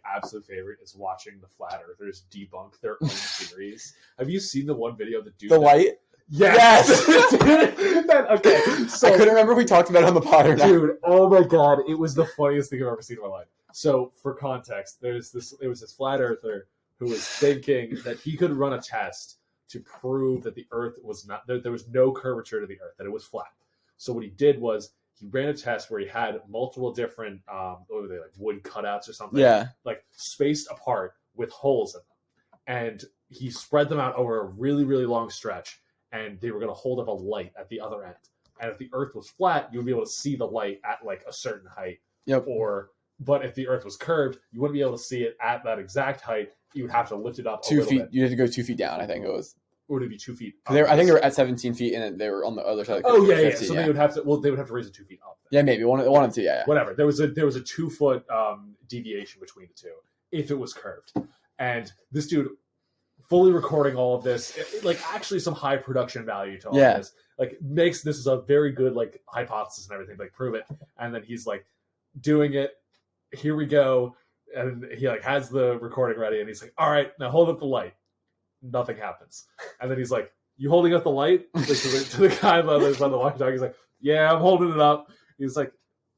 absolute favorite is watching the flat earthers debunk their own theories. Have you seen the one video of the dude? The light. Yes. Okay. So I couldn't remember if we talked about it on the pod or not. dude, oh my god, it was the funniest thing I've ever seen in my life. So for context, there was this flat earther who was thinking that he could run a test to prove that the Earth was not there was no curvature to the Earth, that it was flat. So what he did was he ran a test where he had multiple different what were they, like wood cutouts or something? Yeah. Like spaced apart with holes in them. And he spread them out over a really, really long stretch, and they were going to hold up a light at the other end. And if the Earth was flat, you would be able to see the light at like a certain height. Yep. But if the Earth was curved, you wouldn't be able to see it at that exact height. You would have to lift it up 2 feet. You had to go 2 feet down. I think it was. Or would it be 2 feet? I think they were at 17 feet, and they were on the other side. Oh yeah, 50, So they would have to. Well, they would have to raise it 2 feet up. Yeah, maybe one of two. Yeah. Whatever. There was a 2 foot deviation between the two if it was curved. And this dude, fully recording all of this, like actually some high production value to all of this. Like makes this is a very good like hypothesis and everything. Like prove it. And then he's like doing it. Here we go. And he like has the recording ready, and he's like, "All right, now hold up the light." Nothing happens. And then he's like, "You holding up the light?" Like, to the guy on the walkie-talkie. He's like, "Yeah, I'm holding it up." He's like,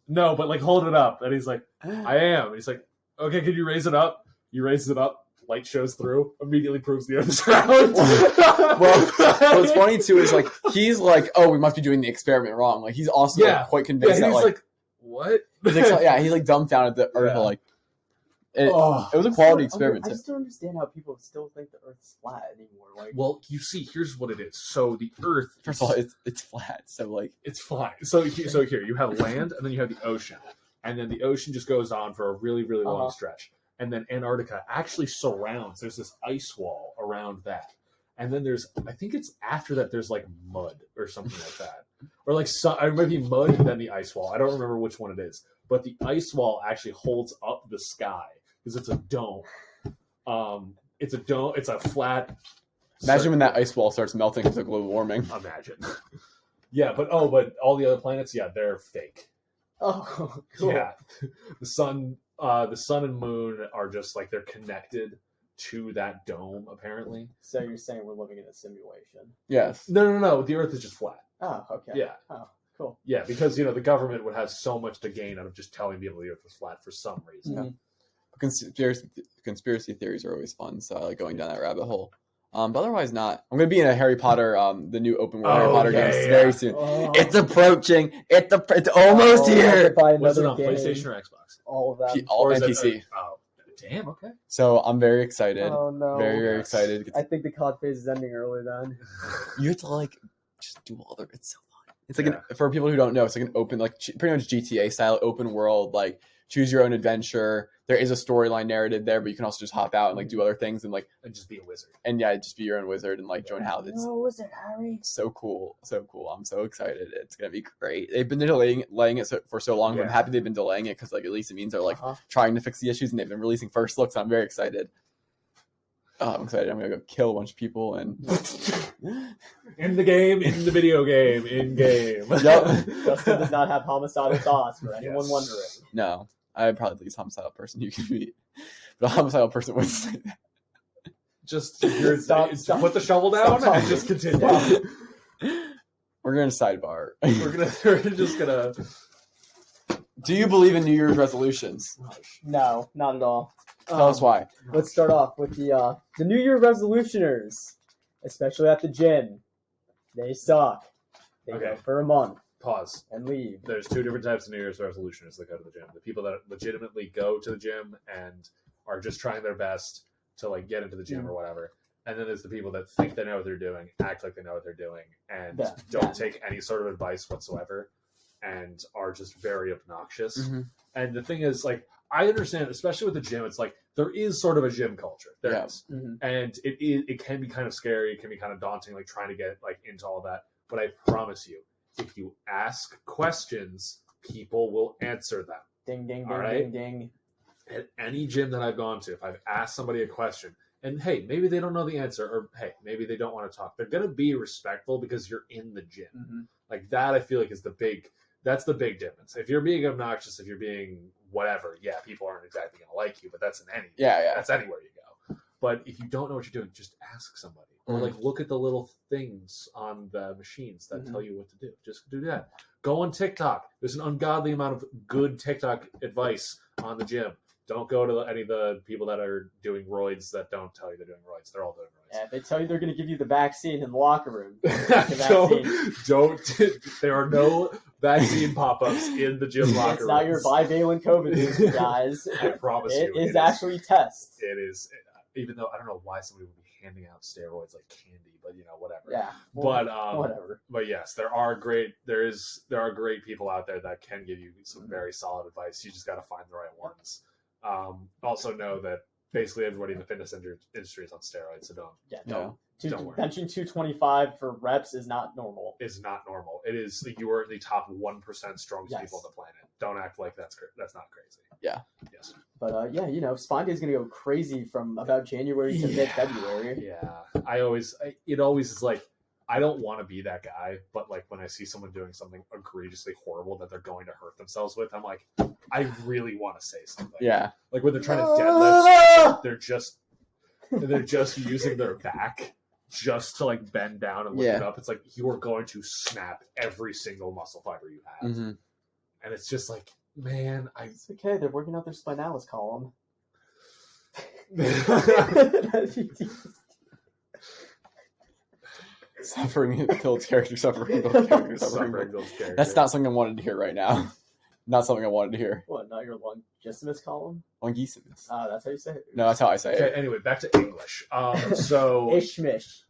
"No, but like hold it up." And he's like, "I am." And he's like, "Okay, can you raise it up?" He raises it up. Light shows through. Immediately proves the Earth is round. Well, what's funny too is like he's like, "Oh, we must be doing the experiment wrong." Like he's also like, quite convinced that he's like, "What?" He's like, he's like dumbfounded that Earth like. It was a quality experiment. I just don't understand how people still think the Earth's flat anymore. Like, well, you see, here's what it is. So the Earth, first of all, it's flat. So like, it's flat. So here you have land, and then you have the ocean, and then the ocean just goes on for a really, really long stretch, and then Antarctica actually surrounds. There's this ice wall around that, and then I think it's after that. There's like mud or something like that, or like it might be mud and then the ice wall. I don't remember which one it is, but the ice wall actually holds up the sky. Because it's a dome. It's a dome. It's a flat. Imagine when that ice wall starts melting because of global warming. Imagine. Yeah, but all the other planets, they're fake. Oh, cool. Yeah, the sun and moon are just like they're connected to that dome apparently. So you're saying we're living in a simulation? Yes. No. The Earth is just flat. Oh, okay. Yeah. Oh, cool. Yeah, because the government would have so much to gain out of just telling people the Earth was flat for some reason. Mm-hmm. Conspiracy theories are always fun, so I like going down that rabbit hole. But otherwise not. I'm going to be in a Harry Potter, the new open world Harry Potter games very soon. Oh. It's approaching. It's almost here. Was it on PlayStation or Xbox? All of that. All and PC. Oh, damn. Okay. So I'm very excited. Oh no. Very, very excited. I think the COD phase is ending early then. You have to like just do all the. It's so fun. It's like for people who don't know, it's like an open, like pretty much GTA style open world, like choose your own adventure. There is a storyline narrative there, but you can also just hop out and like do other things and like just be a wizard. And just be your own wizard and like join houses. Oh, wizard Harry! So cool, so cool. I'm so excited. It's gonna be great. They've been delaying it for so long, but I'm happy they've been delaying it because like at least it means they're like trying to fix the issues and they've been releasing first looks. I'm very excited. I'm excited. I'm gonna go kill a bunch of people and in the game, in the video game, in game. Yep. Justin does not have homicidal thoughts for anyone wondering. No. I'm probably the least homicidal person you can meet. But a homicidal person would say that. Just put the shovel down and just continue. We're going to sidebar. We're just going to... Do you believe in New Year's resolutions? No, not at all. Tell us why. Let's start off with the New Year resolutioners, especially at the gym. They suck. They go for a month. Pause. And leave. There's two different types of New Year's resolutions that go to the gym. The people that legitimately go to the gym and are just trying their best to like get into the gym or whatever. And then there's the people that think they know what they're doing, act like they know what they're doing, and don't take any sort of advice whatsoever and are just very obnoxious. Mm-hmm. And the thing is, like, I understand, especially with the gym, it's like there is sort of a gym culture. There is. Mm-hmm. And it can be kind of scary, it can be kind of daunting, like trying to get like into all that. But I promise you, if you ask questions, people will answer them. Ding, ding, ding, right? ding, ding. at any gym that I've gone to, if I've asked somebody a question, and hey, maybe they don't know the answer, or hey, maybe they don't want to talk, they're gonna be respectful because you're in the gym. Mm-hmm. Like that, I feel like that's the big difference. If you're being obnoxious, if you're being whatever, yeah, people aren't exactly gonna like you, but that's in any that's anywhere you go. But if you don't know what you're doing, just ask somebody. Or like look at the little things on the machines that tell you what to do. Just do that. Go on TikTok. There's an ungodly amount of good TikTok advice on the gym. Don't go to any of the people that are doing roids that don't tell you they're doing roids. They're all doing roids. Yeah, if they tell you they're going to give you the vaccine in the locker room. don't. There are no vaccine pop-ups in the gym locker room. It's not your bivalent COVID booster, guys. I promise you. It is actually test. It is. Even though I don't know why somebody would be handing out steroids like candy, but whatever. Yeah. But whatever. But yes, there are great people out there that can give you some very solid advice. You just got to find the right ones. Also know that basically everybody in the fitness industry is on steroids, so don't worry. Benching 225 for reps is not normal. It's not normal. It is. You are the top 1% strongest people on the planet. Don't act like that's not crazy. Yeah. Yes. But Spine Day is going to go crazy from about January to mid-February. Yeah. It always is like, I don't want to be that guy, but like when I see someone doing something egregiously horrible that they're going to hurt themselves with, I'm like, I really want to say something. Yeah. Like when they're trying to deadlift, they're just using their back just to like bend down and lift it up. It's like you are going to snap every single muscle fiber you have. Mm-hmm. And it's just like, man, It's okay. They're working out their spinalis column. Suffering builds character. Suffering builds character. Suffering builds character. That's not something I wanted to hear right now. Not something I wanted to hear. What? Not your longissimus column? Longissimus. That's how you say it. No, that's how I say it. Okay, anyway, back to English. So Ishmish.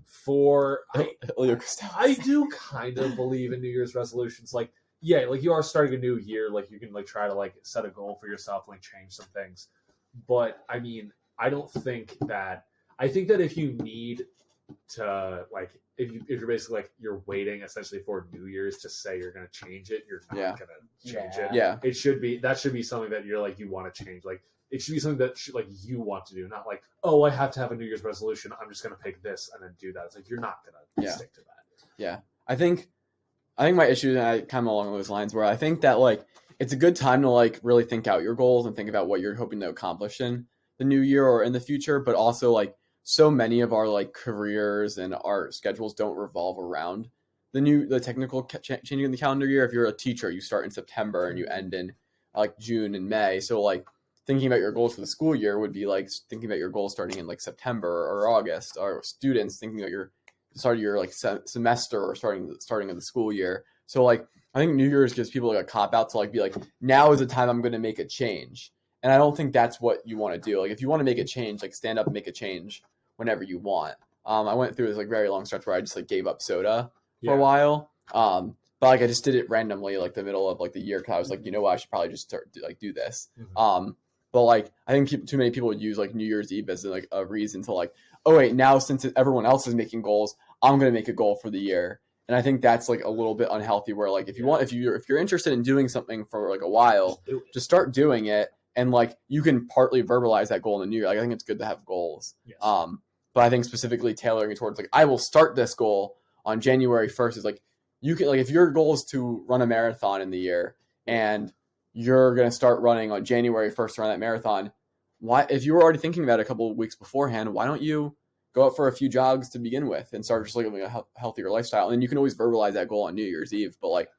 I do kind of believe in New Year's resolutions. Like, yeah, like you are starting a new year. Like you can like try to like set a goal for yourself, like change some things. But I mean, I don't think that. I think that if you need to like. If you're basically like you're waiting essentially for New Year's to say you're going to change it, you're not going to change it. Yeah, it should be something that you're like you want to change. Like it should be something that like you want to do, not like I have to have a New Year's resolution. I'm just going to pick this and then do that. It's like you're not going to stick to that. Yeah, I think my issue is kind of along those lines where I think that like it's a good time to like really think out your goals and think about what you're hoping to accomplish in the new year or in the future, but also like. So many of our like careers and our schedules don't revolve around the technical changing in the calendar year. If you're a teacher, you start in September and you end in like June and May. So like thinking about your goals for the school year would be like thinking about your goals starting in like September or August. Or students thinking about your start of your like semester or starting of the school year. So like I think New Year's gives people like a cop out to like be like now is the time I'm going to make a change. And I don't think that's what you want to do. Like if you want to make a change, like stand up and make a change. Whenever you want. I went through this like very long stretch where I just like gave up soda for a while. But like I just did it randomly like the middle of like the year because I was like, you know what, I should probably just start to like do this. Mm-hmm. But like I think too many people would use like New Year's Eve as like a reason to like, oh wait, now since everyone else is making goals, I'm gonna make a goal for the year. And I think that's like a little bit unhealthy where like if you're interested in doing something for like a while, just start doing it. And like you can partly verbalize that goal in the new year. Like I think it's good to have goals. Yes. But I think specifically tailoring it towards like I will start this goal on January 1st is like you can like if your goal is to run a marathon in the year and you're gonna start running on January 1st to run that marathon, why if you were already thinking about it a couple of weeks beforehand, why don't you go out for a few jogs to begin with and start just living a healthier lifestyle? And you can always verbalize that goal on New Year's Eve, but like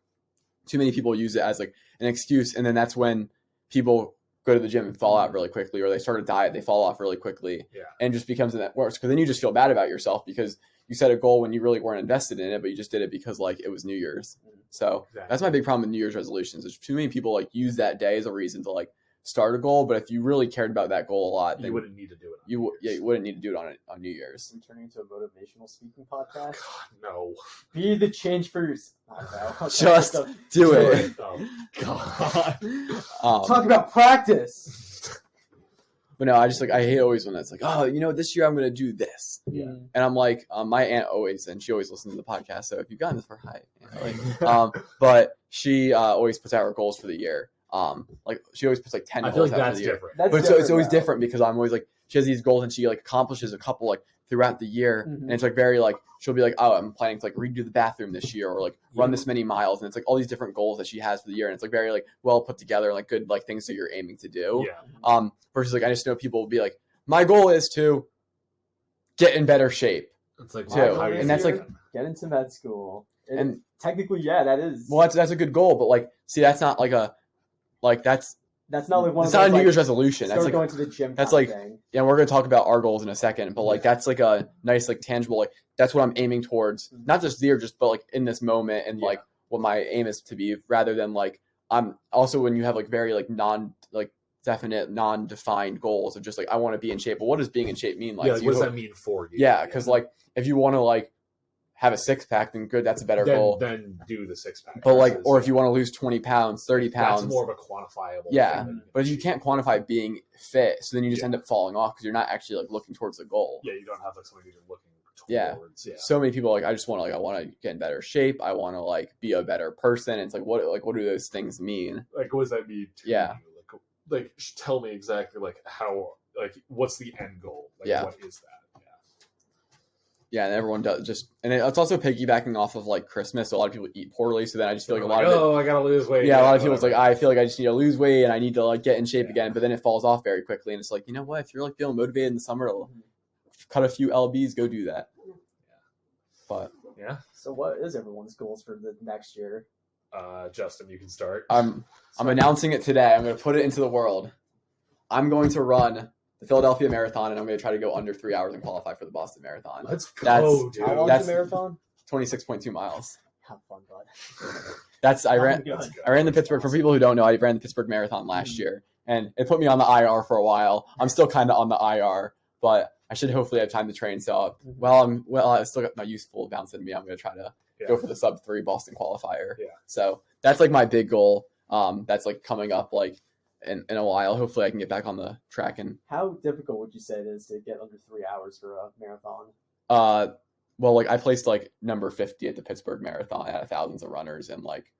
too many people use it as like an excuse, and then that's when people go to the gym and fall out really quickly, or they start a diet, they fall off really quickly, and just becomes that worse. Because then you just feel bad about yourself because you set a goal when you really weren't invested in it, but you just did it because like it was New Year's. So that's my big problem with New Year's resolutions. There's too many people like use that day as a reason to like start a goal, but if you really cared about that goal a lot, then you wouldn't need to do it. You wouldn't need to do it on New Year's. I'm turning into a motivational speaking podcast. God, no. Be the change for yourself. Just do it. Oh God. Talk about practice. But no, I hate always when it's like, oh, this year I'm going to do this. Yeah. And I'm like, my aunt always, and she always listens to the podcast. So if you've gotten this for hi, but she always puts out her goals for the year. Like she always puts like 10 I feel goals like out for that's the year. different. That's But it's always though. different because I'm always like, she has these goals and she like accomplishes a couple like throughout the year. Mhm. And it's like very like, she'll be like, oh, I'm planning to like redo the bathroom this year or like run this many miles. And it's like all these different goals that she has for the year. And it's like very like well put together and like good like things that you're aiming to do. Yeah. Versus like, I just know people will be like, my goal is to get in better shape. It's like, Too. how you And that's doing? like- get into med school. And- technically, yeah, that is. Well, that's a good goal, but like, see, that's not like that's not like one it's of not those, a New like, Year's resolution. start That's like, going to the gym. that's kind of like- thing. yeah, we're gonna talk about our goals in a second, but like that's like a nice, like tangible, like that's what I'm aiming towards. Mhm. Not just there, just but like in this moment and Yeah. like what my aim is to be, rather than like I'm also when you have like very like definite, non-defined goals of just like I want to be in shape. But what does being in shape mean? Like, Yeah, like, do what you does hope- that mean for you? Yeah, because like if you want to like have a 6-pack, then good, that's a better goal. Then do the 6-pack. But like, versus- or if you want to lose 20 pounds, 30 pounds, that's more of a quantifiable. Yeah, thing that but if you achieve. can't quantify being fit, so then you just Yeah. end up falling off because you're not actually like looking towards the goal. Yeah, you don't have like something you're looking Yeah. towards. Yeah. So many people are like, I just want to I want to get in better shape. I want to like be a better person. It's like what do those things mean? Like, what does that mean to Yeah. you? Like, tell me exactly like how, like, what's the end goal? Like, Yeah. what is that? Yeah, and everyone does just, and it's also piggybacking off of like Christmas. So a lot of people eat poorly. So then I just feel like a lot of it. I gotta lose weight. Yeah, a lot of people's like, whatever. I feel like I just need to lose weight and I need to like get in shape Yeah. again. But then it falls off very quickly, and it's like, you know what? If you're like feeling motivated in the summer, to cut a few lbs, go do that. But Yeah. So, what is everyone's goals for the next year? Justin, you can start. I'm announcing it today. I'm going to put it into the world. I'm going to run the Philadelphia Marathon, and I'm going to try to go under 3 hours and qualify for the Boston Marathon. Let's go, That's- dude. How long that's- is the marathon? 26.2 miles. Have fun, bud. I ran Good. I ran the Pittsburgh. For people who don't know, I ran the Pittsburgh Marathon last year, and it put me on the IR for a while. I'm still kind of on the IR, but I should hopefully have time to train. So I still got my youthful bounce in me. I'm going to try to go for the sub-3 Boston qualifier. Yeah. So that's like my big goal. That's like coming up like in a while. Hopefully I can get back on the track and How difficult would you say it is to get under 3 hours for a marathon? well, like I placed like number 50 at the Pittsburgh Marathon out of thousands of runners, and like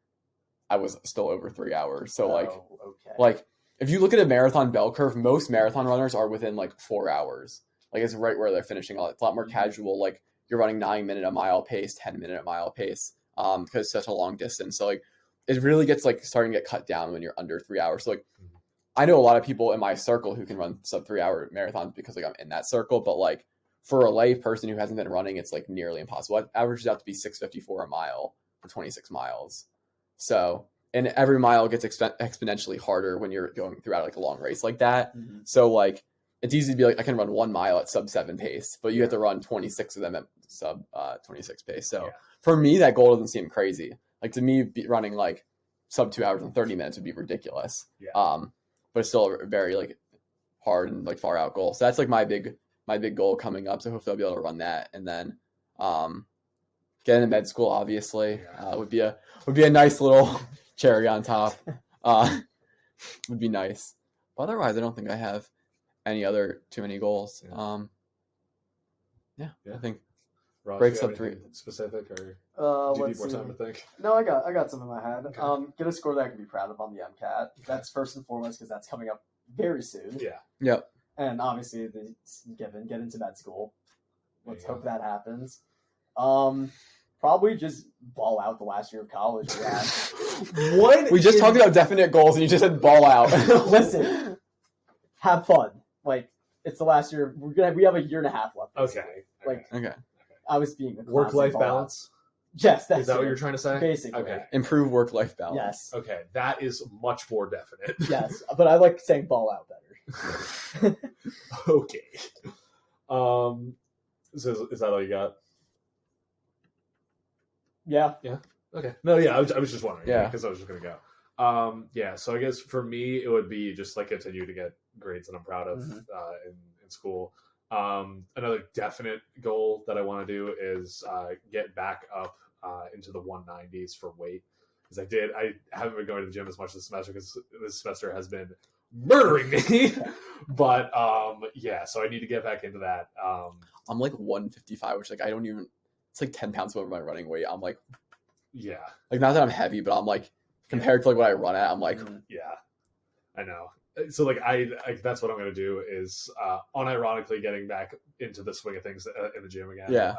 I was still over 3 hours. So okay. like if you look at a marathon bell curve, most marathon runners are within like 4 hours. Like it's right where they're finishing. It's a lot more casual. Like you're running 9-minute a mile pace, 10-minute a mile pace, because it's such a long distance. So like it really gets like starting to get cut down when you're under 3 hours. So like I know a lot of people in my circle who can run sub 3 hour marathons because like I'm in that circle, but like for a lay person who hasn't been running, it's like nearly impossible. It averages out to be 6:54 a mile for 26 miles. So, and every mile gets exponentially harder when you're going throughout like a long race like that. Mhm. So like it's easy to be like, I can run 1 mile at sub 7 pace, but you have to run 26 of them at sub 26 pace. So Yeah. for me, that goal doesn't seem crazy. Like to me, running like sub 2 hours and 30 minutes would be ridiculous. Yeah. But it's still a very like hard and like far out goal. So that's like my big goal coming up. So hopefully I'll be able to run that, and then get into med school. Obviously, would be a nice little cherry on top. Would be nice. But otherwise, I don't think I have any other too many goals. Yeah. I think Ross, break you sub have 3. anything specific, or do you need Let's more see. time to think? No, I got some in my head. Okay. Get a score that I can be proud of on the MCAT. That's first and foremost because that's coming up very soon. Yeah. Yep. And obviously, get into med school. Let's There you hope that happens. Probably just ball out the last year of college. Yeah. What? We just talked about definite goals, and you just said ball out. Listen, have fun. Like it's the last year. We have a year and a half left. Okay. Like Okay. I was being a classic Work-life ball out. balance. Yes, that's Is that what it. you're trying to say? Basically. Okay. Improve work-life balance. Yes. Okay. That is much more definite. Yes, but I like saying ball out better. Okay. So is that all you got? Yeah. Okay. No, yeah, I was just wondering. Yeah. Because I was just gonna go. Yeah. So I guess for me, it would be just like continue to get grades that I'm proud of Mhm. in school. Another definite goal that I want to do is get back up into the 190s for weight. Because I haven't been going to the gym as much this semester because this semester has been murdering me. But yeah, so I need to get back into that. I'm like 155, which like I don't even. It's like 10 pounds above my running weight. I'm like Yeah. not that I'm heavy, but I'm like compared to like what I run at. I'm like, Yeah, I know. So like I that's what I'm gonna do is unironically getting back into the swing of things in the gym again. Yeah.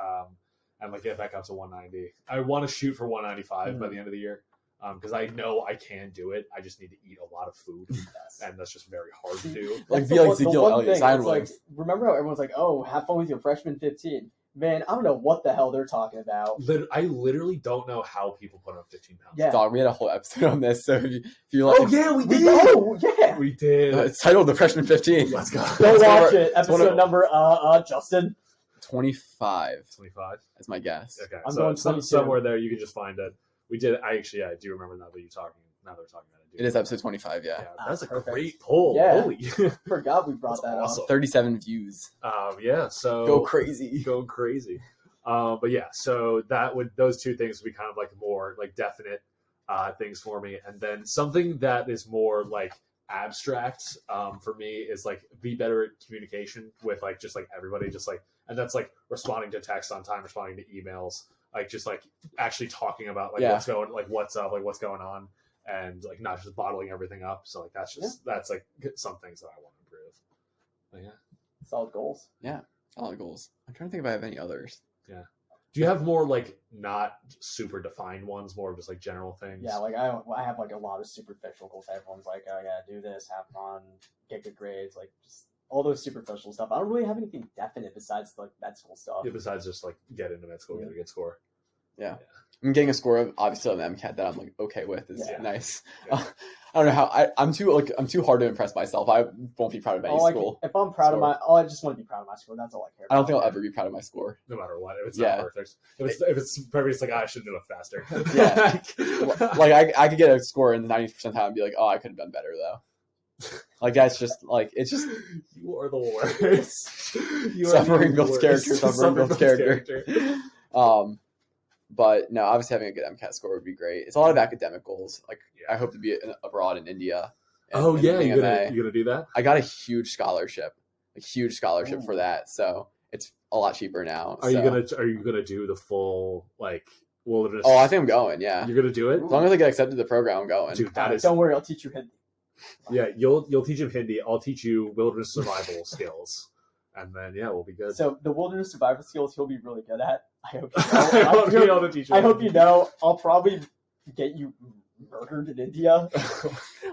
And like get back up to 190. I want to shoot for 195 by the end of the year. Because I know I can do it. I just need to eat a lot of food, and that's just very hard to do. like be like Ezekiel Elliott sideways. Like, remember how everyone's like, "Oh, have fun with your freshman 15." Man, I don't know what the hell they're talking about. I literally don't know how people put on 15 pounds. Yeah. Dog, we had a whole episode on this, so if you like, we We did. It's titled "The Freshman 15." Let's go. Go watch it. it's one of- Episode number, Justin. 25. 25. That's my guess. Okay, I'm so going 22. somewhere there you can just find it. We did. I do remember now that you're talking. Now they're talking about it. It is episode 25. Yeah, that's a Perfect. great pull. Yeah. Holy. Forgot we brought that awesome. up. 37 views. Yeah. So Go crazy. Going crazy. But yeah, so those two things would be kind of like more like definite things for me, and then something that is more like abstract for me is like be better at communication with like just like everybody, just like, and that's like responding to text on time, responding to emails, like just like actually talking about like what's going, like what's up, like what's going on, and like not just bottling everything up. So like that's like some things that I want to improve. But yeah, Solid goals. Yeah, a lot of goals. I'm trying to think if I have any others. Yeah. Do you have more like not super defined ones, more of just like general things? Yeah, like I have like a lot of superficial goals. Everyone's like, "Oh, I gotta do this, have fun, get good grades," like just all those superficial stuff. I don't really have anything definite besides like med school stuff. Yeah, besides just like get into med school, get a good score. Yeah. I'm getting a score of obviously on the MCAT that I'm like okay with is nice. Yeah. I don't know how I'm too hard to impress myself. I won't be proud of any school. If I'm proud of I just want to be proud of my score. That's all I care about. I don't think I'll ever be proud of my score. No matter what, if it's not perfect, if it's perfect, it's like I should do it faster. Yeah, like I could get a score in the 90th percentile and be like, oh, I could have done better though. Like that's just like it's just you are the worst. Suffering builds character. Suffering builds character. But no, obviously having a good MCAT score would be great. It's a lot of academic goals. Like I hope to be abroad in India. And you gonna do that? I got a huge scholarship for that, so it's a lot cheaper now. Are you gonna do the full like wilderness? Oh, I think I'm going. Yeah, you're gonna do it as long as I get accepted to the program. I'm going. Dude, don't worry, I'll teach you Hindi. Yeah, you'll teach him Hindi. I'll teach you wilderness survival skills. And then we'll be good. So the wilderness survival skills he'll be really good at. I hope I hope you know. I'll probably get you murdered in India.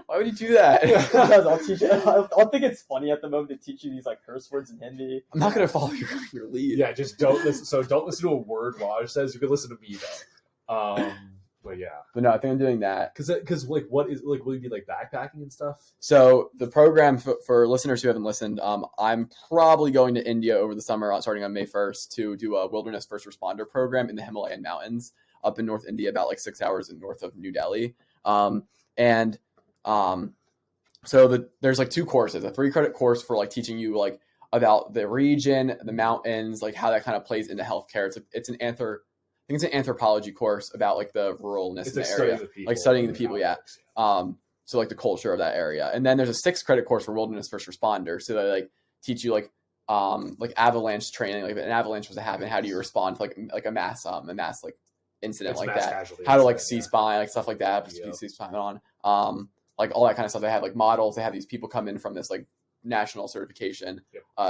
Why would you do that? Because I'll teach you. I'll think it's funny at the moment to teach you these like curse words in Hindi. I'm not gonna follow your lead. Yeah, just don't listen. So don't listen to a word Raj says. You can listen to me though. But yeah. But no, I think I'm doing that. Because like what is like will you be like backpacking and stuff? So the program for listeners who haven't listened, I'm probably going to India over the summer, starting on May 1st, to do a wilderness first responder program in the Himalayan mountains up in North India, about like 6 hours north of New Delhi. So there's like 2 courses, a 3-credit course for like teaching you like about the region, the mountains, like how that kind of plays into healthcare. It's an anthropology course about like the ruralness in the area, like studying the people. Yeah. So like the culture of that area. And then there's a 6-credit course for wilderness first responder. So they like teach you like avalanche training, like if an avalanche was to happen, how do you respond to like a mass like incident like that? How to like C-spine, like stuff like that, C-spine on, like all that kind of stuff. They have like models. They have these people come in from this like national certification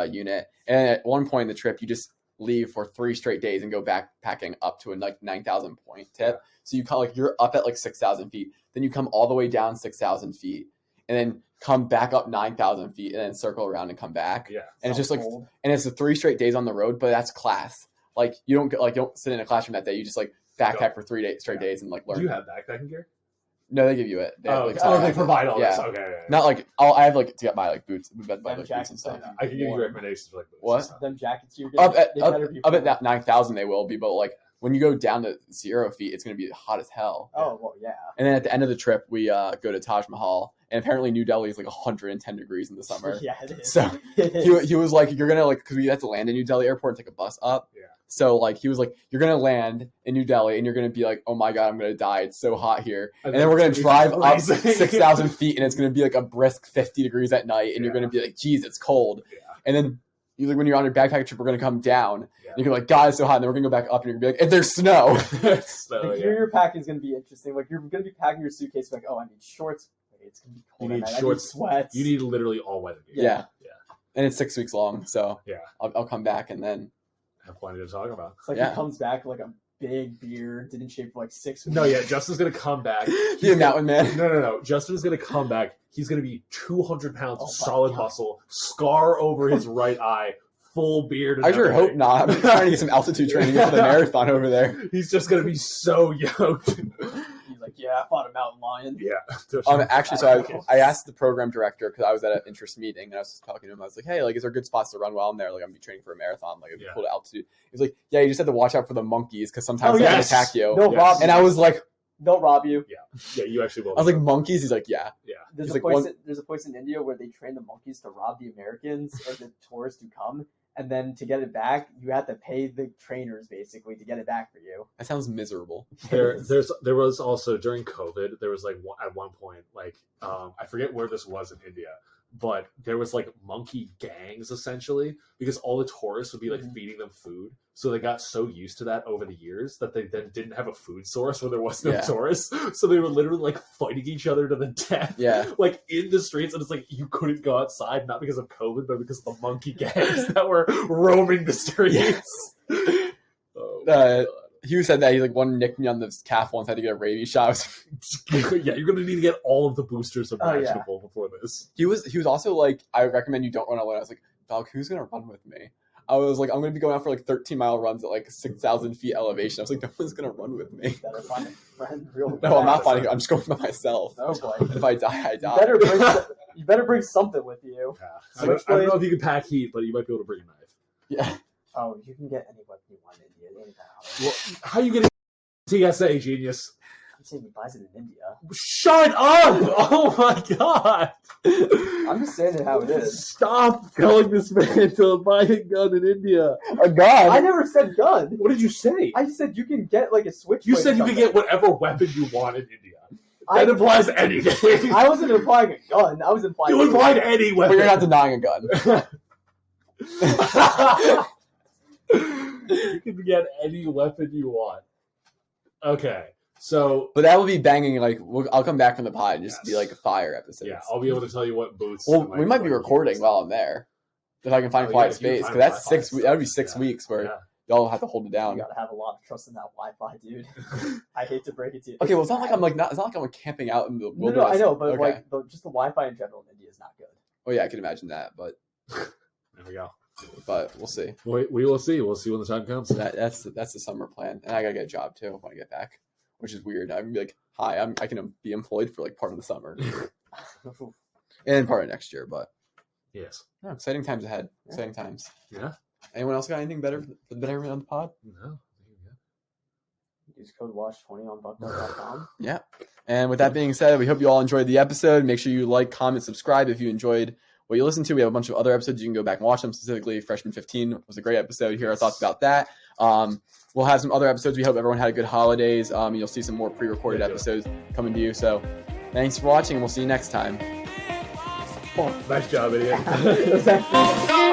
unit. And at one point in the trip, you just leave for 3 straight days and go backpacking up to a like 9,000 point tip. So you you're up at like 6,000 feet, then you come all the way down 6,000 feet, and then come back up 9,000 feet, and then circle around and come back. Yeah, and it's just like, and it's the 3 straight days on the road, but that's class. Like you don't sit in a classroom that day. You just like backpack for 3 straight days and like learn. Do you have backpacking gear? No, they give you it. They provide all this. Okay. Not like I have like to get my like boots, boots and stuff. I can give you recommendations for like boots. What? Them jackets you're getting. Up at that 9,000 they will be, but like when you go down to 0 feet, it's going to be hot as hell. Oh, well, yeah. And then at the end of the trip, we go to Taj Mahal, and apparently New Delhi is like 110 degrees in the summer. Yeah, it is. So he was like, you're going to like, because we have to land in New Delhi airport and take a bus up. Yeah. So like he was like, you're going to land in New Delhi and you're going to be like, oh my God, I'm going to die. It's so hot here. And then we're going to drive up 6,000 feet and it's going to be like a brisk 50 degrees at night. And you're going to be like, geez, it's cold. Yeah. And then you like when you're on your backpack trip, we're gonna come down. Yeah. And you can be like, God, it's so hot, and then we're gonna go back up, and you're gonna be like, and there's snow. So, Like, yeah. your packing is gonna be interesting. Like you're gonna be packing your suitcase like, oh, I need shorts. Wait, it's gonna be cold. You need at night. shorts. I need sweats. You need literally all weather gear. Yeah. Yeah. And it's 6 weeks long, so Yeah. I'll come back and then Have plenty to talk about. It's like Yeah. he comes back like a big beard, didn't shave for like 6 weeks. No, yeah, Justin's gonna come back. be a mountain man. No. Justin is gonna come back. He's gonna be 200 pounds Oh of my solid God. muscle, scar over his right eye, full beard. And I sure everything. hope not. I'm trying to get some altitude training for the marathon over there. He's just gonna be so yoked. He's like, yeah, I fought a mountain lion. Yeah. Actually, so I asked the program director because I was at an interest meeting and I was just talking to him. I was like, hey, like, is there good spots to run while I'm there? Like, I'm gonna be training for a marathon. Like, it'd be Yeah. cool to altitude. He was like, yeah, you just have to watch out for the monkeys because sometimes Oh, they yes. can attack you. They'll Yes. rob you. And I was like, They'll rob you. Yeah, you actually will. I was like, monkeys? He's like, yeah. There's He's a like, place. one- There's a place in India where they train the monkeys to rob the Americans or the tourists who come, and then to get it back, you have to pay the trainers basically to get it back for you. That sounds miserable. there was also during COVID, there was like at one point, like I forget where this was in India, but there was like monkey gangs essentially because all the tourists would be like Mhm. feeding them food. So they got so used to that over the years that they then didn't have a food source when there was no Yeah. tourists. So they were literally like fighting each other to the death. Yeah. Like in the streets, and it's like you couldn't go outside, not because of COVID, but because of the monkey gangs that were roaming the streets. Oh, my God. Hugh said that he like one nicked me on the calf once. I had to get a rabies shot. I was- Yeah, you're gonna need to get all of the boosters imaginable before this. he was also like, I recommend you don't run alone. I was like, dog, who's gonna run with me? I was like, I'm gonna be going out for like 13-mile runs at like 6,000 feet elevation. I was like, no one's gonna run with me. Better find a friend real No, I'm fast. not finding it. I'm just going by myself. Oh boy. And if I die, I You die. better bring. You better bring something with you. Yeah. I don't know Switchblade? if you can pack heat, but you might be able to bring a knife. Yeah. Oh, you can get any weapon you want in India. It ain't that hard. Well, how you getting TSA, genius? I'm saying he buys it in India. Shut up! Oh my god! I'm just saying it how it is. Stop telling this man to buy a gun in India. A gun. I never said gun. What did you say? I said you can get like a switch. You said you could get whatever weapon you want in India. I, That implies anything. I wasn't implying a gun. I was implying. You implied any But weapon. you're not denying a gun. You can get any weapon you want. Okay, so But that will be banging. Like, I'll come back from the pod and just be Yes. like a fire episode. yeah, I'll be able to tell you what boots. Well, we might be recording while I'm there. If I can find Oh, quiet yeah, if you space, find because that's Wi-Fi 6 weeks. That would be stuff, 6 yeah. weeks where Yeah. y'all have to hold it You down. gotta have a lot of trust in that Wi-Fi, dude. I hate to break it to you. Okay, well, it's not like I'm like not. It's not like I'm like camping out in the No, wilderness. I know, but Okay. like just the Wi-Fi in general in India is not good. Oh yeah, I can imagine that, but There we go. we'll see. We will see. We'll see when the time comes. That's the summer plan, and I gotta get a job too when I get back, which is weird. I'm gonna be like, hi, I can be employed for like part of the summer and part of next year, but Yes. no, exciting times ahead. Yeah. Exciting times. Yeah. Anyone else got anything better for the better on the pod? No. Use code WASH20 on bucknut.com. Yeah. And with that being said, we hope you all enjoyed the episode. Make sure you like, comment, subscribe if you enjoyed what you listened to. We have a bunch of other episodes. You can go back and watch them. Specifically, Freshman 15 was a great episode. Hear our thoughts about that. We'll have some other episodes. We hope everyone had a good holidays. You'll see some more pre-recorded Yeah, do it. episodes coming to you. So thanks for watching, and we'll see you next time. Nice job, idiot. Exactly.